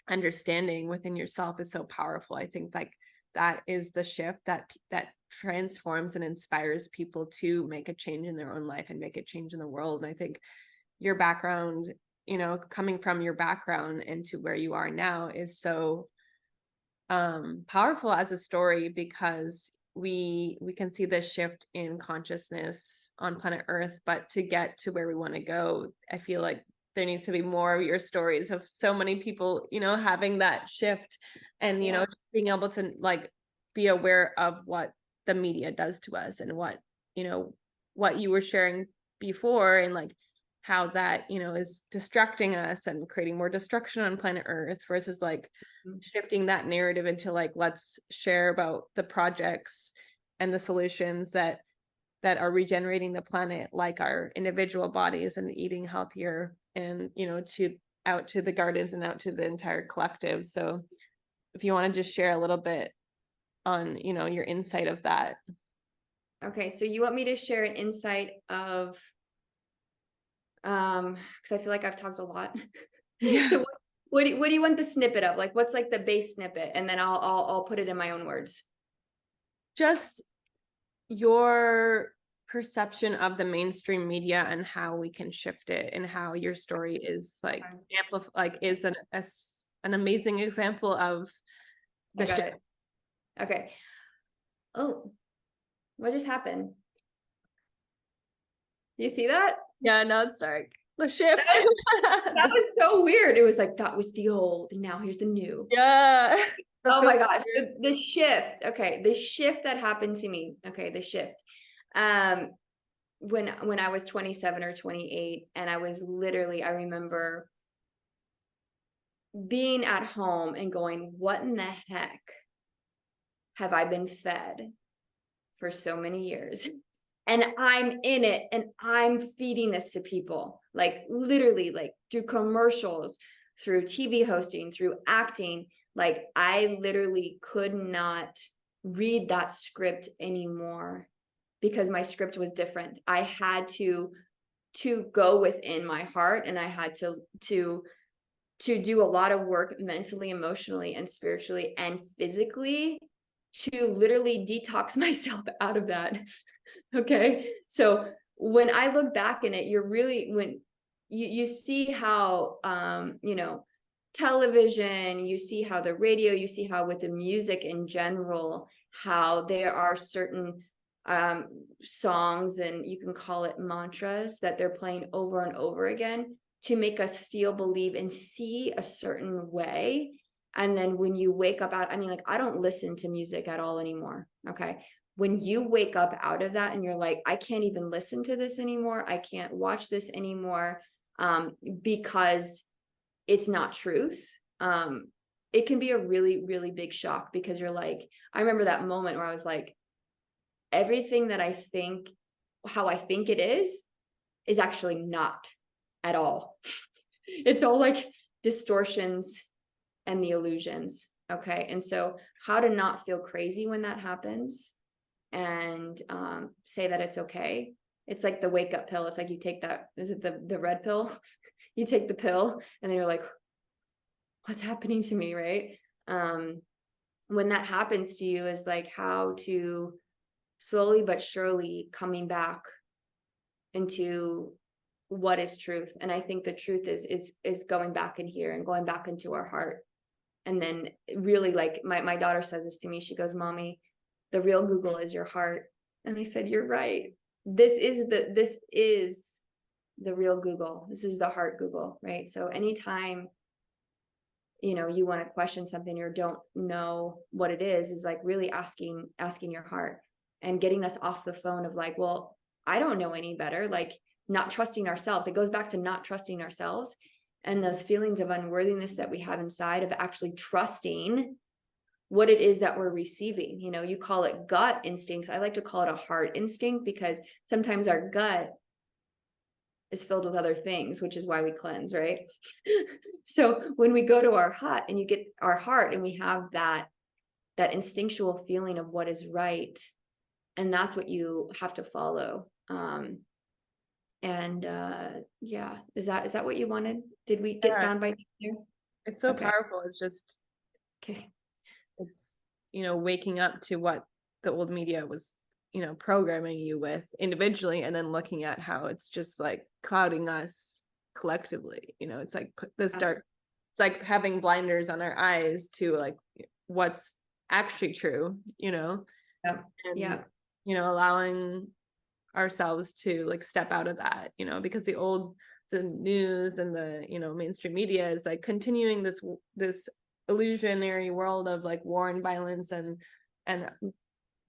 Speaker 1: understanding within yourself is so powerful. I think like that is the shift that transforms and inspires people to make a change in their own life and make a change in the world. And I think your background, coming from your background into where you are now is so powerful as a story, because we can see this shift in consciousness on planet Earth, but to get to where we want to go, I feel like there needs to be more of your stories of so many people, having that shift, and
Speaker 2: Yeah.
Speaker 1: just being able to like be aware of what the media does to us, and what you were sharing before, and like how that is distracting us and creating more destruction on planet Earth, versus like shifting that narrative into like, let's share about the projects and the solutions that are regenerating the planet, like our individual bodies and eating healthier, and to out to the gardens and out to the entire collective. So if you want to just share a little bit on your insight of that.
Speaker 2: Okay. So you want me to share an insight of because I feel like I've talked a lot.
Speaker 1: Yeah,
Speaker 2: So what do you want the snippet of? Like what's like the base snippet? And then I'll put it in my own words.
Speaker 1: just your perception of the mainstream media and how we can shift it, and how your story is like is an amazing example of
Speaker 2: I
Speaker 1: the
Speaker 2: got
Speaker 1: shift.
Speaker 2: it. Okay. Oh, what just happened? You see that?
Speaker 1: Yeah, no, it's dark. The
Speaker 2: That
Speaker 1: shift.
Speaker 2: was, that was so weird. It was like that was the old, and now here's the new.
Speaker 1: Yeah. The
Speaker 2: Oh my gosh,
Speaker 1: filter.
Speaker 2: the shift. Okay, the shift that happened to me. Okay, the shift. Um, when I was 27 or 28, and I was literally, I remember being at home and going, what in the heck have I been fed for so many years? and I'm in it, and I'm feeding this to people, like literally, like through commercials, through TV hosting, through acting. Like I literally could not read that script anymore because my script was different. I had to go within my heart, and I had to do a lot of work mentally, emotionally, and spiritually and physically to literally detox myself out of that. Okay. So when I look back in it, you're really, when you see how, television, you see how the radio, you see how with the music in general, how there are certain songs, and you can call it mantras, that they're playing over and over again to make us feel, believe, and see a certain way. And then when you wake up out, I mean, like, I don't listen to music at all anymore. Okay. When you wake up out of that and you're like, I can't even listen to this anymore, I can't watch this anymore, because it's not truth. It can be a really, really big shock, because you're like, I remember that moment where I was like, everything that I think, how I think it is actually not at all. It's all like distortions and the illusions. Okay. And so how to not feel crazy when that happens, and say that it's okay. It's like the wake up pill. It's like you take that, is it the red pill? You take the pill and then you're like, what's happening to me? Right. When that happens to you, is like how to slowly but surely coming back into what is truth. And I think the truth is going back in here and going back into our heart. And then really, like my daughter says this to me, she goes, Mommy, the real Google is your heart. And I said, you're right. This is the real Google. This is the heart Google, right? So anytime, you want to question something or don't know what it is like really asking your heart, and getting us off the phone of like, well, I don't know any better, like not trusting ourselves. It goes back to not trusting ourselves, and those feelings of unworthiness that we have inside of actually trusting what it is that we're receiving. You call it gut instincts. I like to call it a heart instinct, because sometimes our gut is filled with other things, which is why we cleanse, right? So when we go to our heart, and you get our heart, and we have that instinctual feeling of what is right, and that's what you have to follow. Yeah, is that what you wanted? Did we get
Speaker 1: Yeah,
Speaker 2: soundbite here?
Speaker 1: it's so
Speaker 2: Okay.
Speaker 1: powerful. It's just,
Speaker 2: Okay.
Speaker 1: it's, waking up to what the old media was, programming you with individually, and then looking at how it's just like clouding us collectively. It's like put this dark, it's like having blinders on our eyes to like what's actually true,
Speaker 2: Yeah.
Speaker 1: and,
Speaker 2: Yeah.
Speaker 1: allowing ourselves to like step out of that, because the news and the, mainstream media is like continuing this illusionary world of like war and violence, and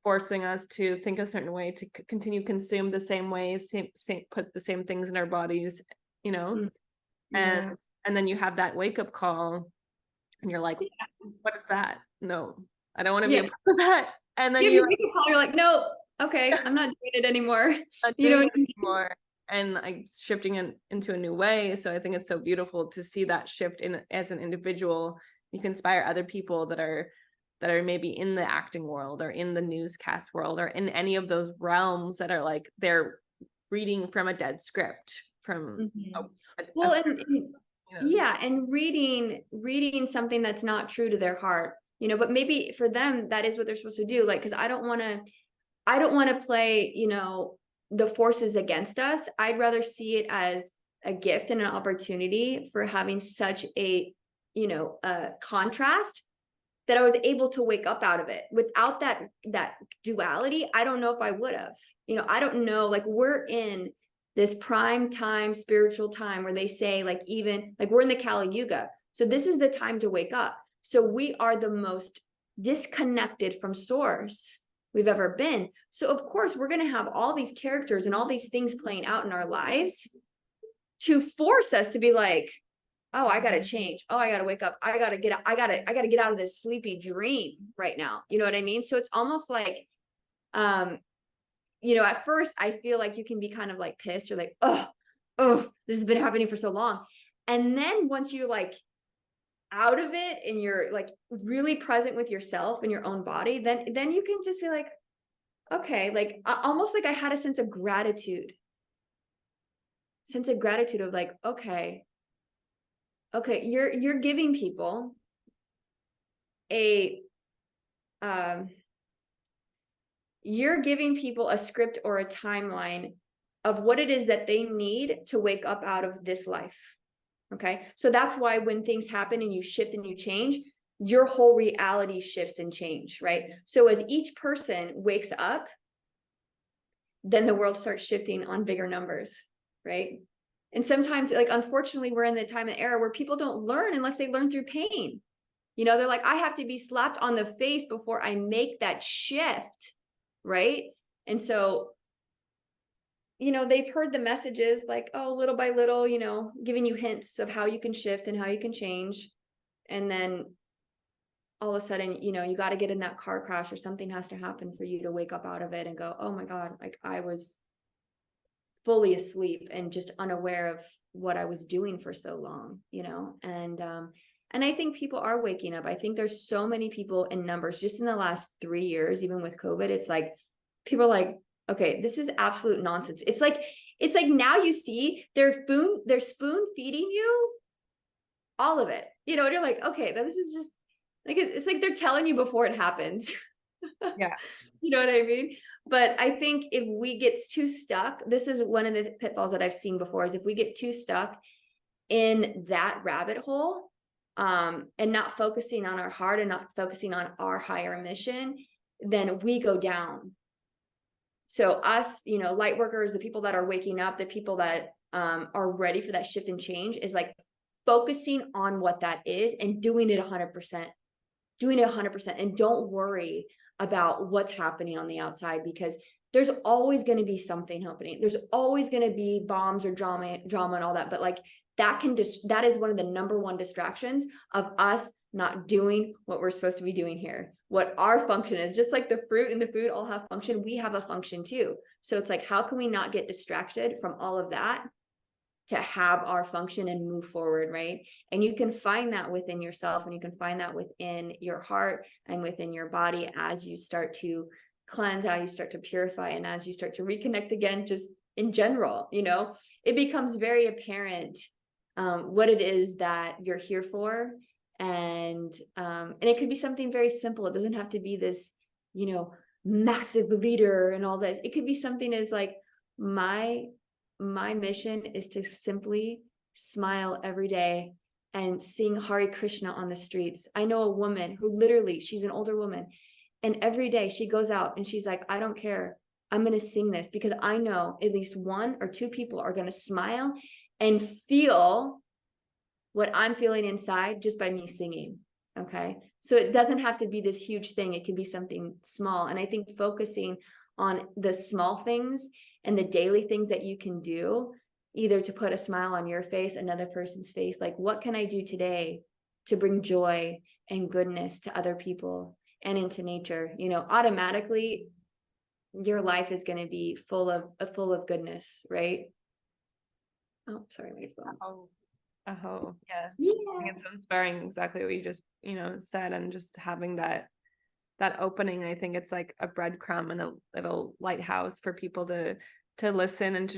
Speaker 1: forcing us to think a certain way, to continue consume the same way, put the same things in our bodies,
Speaker 2: Mm.
Speaker 1: and
Speaker 2: Yeah.
Speaker 1: then you have that wake up call, and you're like, what is that? No, I don't want to be
Speaker 2: Yeah.
Speaker 1: a part of that. And then
Speaker 2: Give you
Speaker 1: you
Speaker 2: a wake up call, you're like, no, okay, I'm not doing it anymore.
Speaker 1: not
Speaker 2: You know
Speaker 1: doing
Speaker 2: what
Speaker 1: it
Speaker 2: I mean?
Speaker 1: anymore, and like shifting into a new way. So I think it's so beautiful to see that shift in as an individual. You can inspire other people that are maybe in the acting world or in the newscast world or in any of those realms that are like they're reading from a dead script from
Speaker 2: Mhm.
Speaker 1: a
Speaker 2: Well,
Speaker 1: script,
Speaker 2: yeah, and reading something that's not true to their heart, but maybe for them that is what they're supposed to do. Like, because I don't want to play, the forces against us. I'd rather see it as a gift and an opportunity for having such a, a contrast, that I was able to wake up out of it. Without that duality, I don't know if I would have. I don't know, like we're in this prime time, spiritual time, where they say like, even like we're in the Kali Yuga. So this is the time to wake up. So we are the most disconnected from source we've ever been. So of course we're going to have all these characters and all these things playing out in our lives to force us to be like, oh, I gotta change. Oh, I gotta wake up. I gotta get out of this sleepy dream right now. You know what I mean? So it's almost like, at first I feel like you can be kind of like pissed or like, oh, this has been happening for so long. And then once you're like out of it and you're like really present with yourself and your own body, then you can just be like, okay, like almost like I had a sense of gratitude of like, okay, you're giving people a you're giving people a script or a timeline of what it is that they need to wake up out of this life. Okay. So that's why when things happen and you shift and you change, your whole reality shifts and change, right? So as each person wakes up, then the world starts shifting on bigger numbers, right? And sometimes, like, unfortunately, we're in the time and era where people don't learn unless they learn through pain. They're like, I have to be slapped on the face before I make that shift, right? And so, they've heard the messages like, oh, little by little, giving you hints of how you can shift and how you can change. And then all of a sudden, you got to get in that car crash or something has to happen for you to wake up out of it and go, oh my God, like I was fully asleep and just unaware of what I was doing for so long, and I think people are waking up. I think there's so many people in numbers just in the last 3 years, even with COVID, it's like people are like, okay, this is absolute nonsense. It's like now you see they're spoon feeding you all of it, and you're like, okay, this is just like, it's like they're telling you before it happens.
Speaker 1: Yeah.
Speaker 2: You know what I mean? But I think if we get too stuck, this is one of the pitfalls that I've seen before, is if we get too stuck in that rabbit hole, and not focusing on our heart and not focusing on our higher mission, then we go down. So us, light workers, the people that are waking up, the people that are ready for that shift and change, is like focusing on what that is and doing it 100%. And don't worry about what's happening on the outside, because there's always going to be something happening. There's always going to be bombs or drama and all that. But like that is one of the number one distractions of us not doing what we're supposed to be doing here. What our function is, just like the fruit and the food all have function, we have a function too. So it's like, how can we not get distracted from all of that to have our function and move forward, right? And you can find that within yourself, and you can find that within your heart and within your body as you start to cleanse, how you start to purify, and as you start to reconnect again, just in general, it becomes very apparent what it is that you're here for. And it could be something very simple. It doesn't have to be this, massive leader and all this. It could be something as like, my mission is to simply smile every day and sing Hare Krishna on the streets. I know a woman who literally, she's an older woman, and every day she goes out and she's like, I don't care, I'm going to sing this because I know at least 1 or 2 people are going to smile and feel what I'm feeling inside just by me singing. Okay. So it doesn't have to be this huge thing. It can be something small. And I think focusing on the small things and the daily things that you can do, either to put a smile on your face, another person's face, like, what can I do today to bring joy and goodness to other people and into nature? Automatically your life is going to be full of goodness, right? Oh, sorry, my phone.
Speaker 1: Oh, yeah.
Speaker 2: Yeah.
Speaker 1: I think it's inspiring, exactly what you just, said, and just having that opening. I think it's like a breadcrumb and a little lighthouse for people to listen and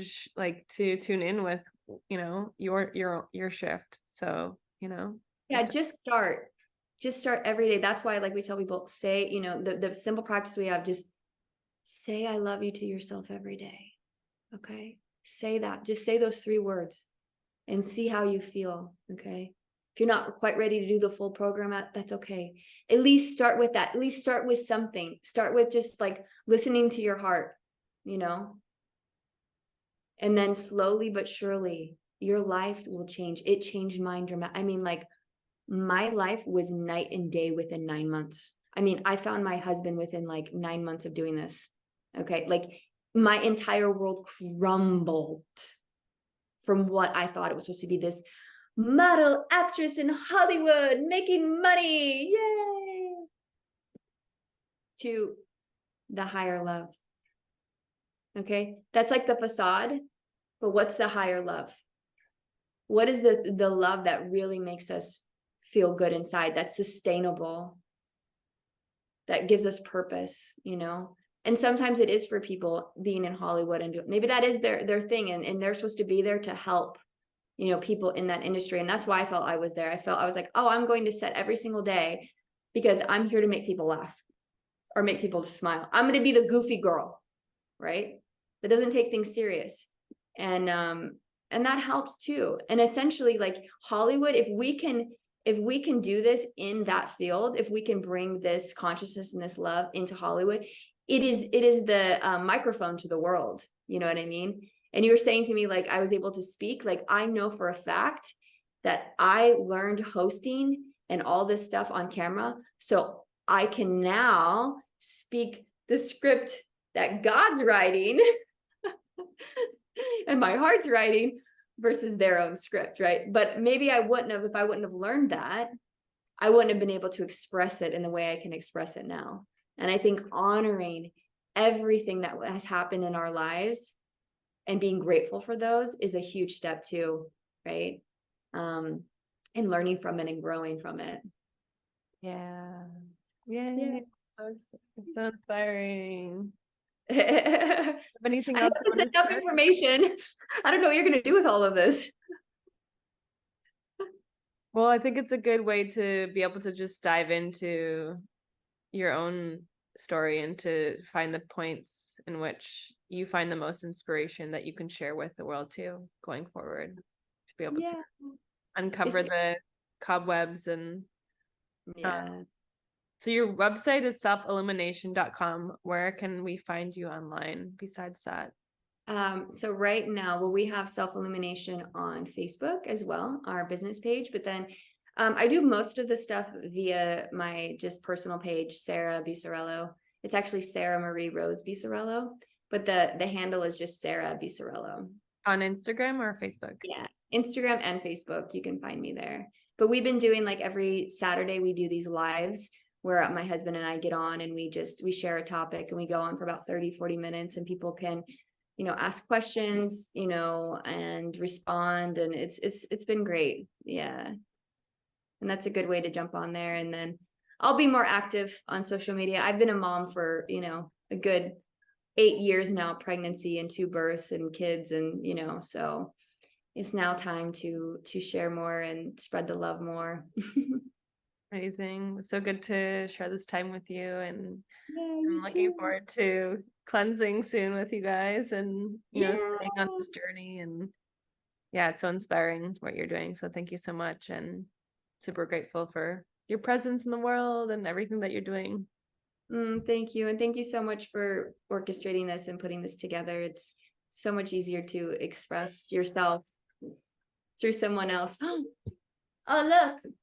Speaker 1: to tune in with, your shift. So,
Speaker 2: yeah, just start every day. That's why, like, we tell people, say, the simple practice we have, just say I love you to yourself every day. Okay, say that, just say those 3 words and see how you feel. Okay, if you're not quite ready to do the full program, that's okay. At least start with that. At least start with something. Start with just like listening to your heart, and then slowly but surely your life will change. It changed mine dramatically. I mean, like, my life was night and day within 9 months. I mean, I found my husband within like 9 months of doing this. Okay, like my entire world crumbled from what I thought it was supposed to be, this model actress in Hollywood making money, yay, to the higher love, Okay. That's like the facade, but what's the higher love? What is the love that really makes us feel good inside, that's sustainable, that gives us purpose, you know? And sometimes it is for people being in Hollywood and maybe that is their thing, and they're supposed to be there to help, you know, people in that industry. And that's why I felt I was there. I was like, oh, I'm going to set every single day because I'm here to make people laugh or make people smile. I'm going to be the goofy girl, right? That doesn't take things serious. And that helps too. And essentially, like Hollywood, if we can do this in that field, if we can bring this consciousness and this love into Hollywood, it is the microphone to the world. You know what I mean? And you were saying to me, like, I was able to speak. Like, I know for a fact that I learned hosting and all this stuff on camera, so I can now speak the script that God's writing and my heart's writing versus their own script, right? But maybe I wouldn't have, if I wouldn't have learned that, I wouldn't have been able to express it in the way I can express it now. And I think honoring everything that has happened in our lives and being grateful for those is a huge step too, right? And learning from it and growing from it.
Speaker 1: Yeah. Yay.
Speaker 2: Yeah.
Speaker 1: It's so inspiring.
Speaker 2: I
Speaker 1: Anything
Speaker 2: hope
Speaker 1: else you
Speaker 2: this is
Speaker 1: want to
Speaker 2: enough
Speaker 1: share?
Speaker 2: information. I don't know what you're going to do with all of this.
Speaker 1: Well, I think it's a good way to be able to just dive into your own story and to find the points in which you find the most inspiration that you can share with the world too, going forward, to be able to
Speaker 2: Yeah.
Speaker 1: uncover the cobwebs and
Speaker 2: Yeah.
Speaker 1: so your website is selfillumination.com. Where can we find you online besides that?
Speaker 2: So right now, well, we have Self Illumination on Facebook as well, our business page, but then I do most of the stuff via my just personal page, Sarah Bisarello. It's actually Sarah Marie Rose Bisarello, but the handle is just Sarah Bisarello.
Speaker 1: On Instagram or Facebook?
Speaker 2: Yeah, Instagram and Facebook, you can find me there. But we've been doing, like, every Saturday we do these lives where my husband and I get on and we share a topic and we go on for about 30-40 minutes and people can, you know, ask questions, you know, and respond, and it's been great. Yeah. And that's a good way to jump on there. And then I'll be more active on social media. I've been a mom for, you know, a good 8 years now, pregnancy and 2 births and kids, and, you know, so it's now time to share more and spread the love more.
Speaker 1: Amazing. So good to share this time with you, and
Speaker 2: Yeah,
Speaker 1: I'm
Speaker 2: you
Speaker 1: looking
Speaker 2: too.
Speaker 1: forward to cleansing soon with you guys and, you know,
Speaker 2: Yeah.
Speaker 1: staying on this journey. And yeah, it's so inspiring what you're doing. So thank you so much, and super grateful for your presence in the world and everything that you're doing.
Speaker 2: Thank you. And thank you so much for orchestrating this and putting this together. It's so much easier to express yourself through someone else. Oh, look,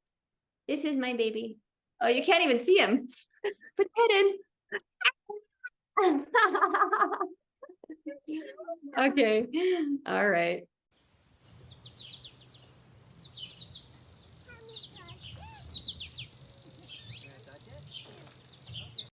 Speaker 2: this is my baby. Oh, you can't even see him. Put that in. Okay. All right.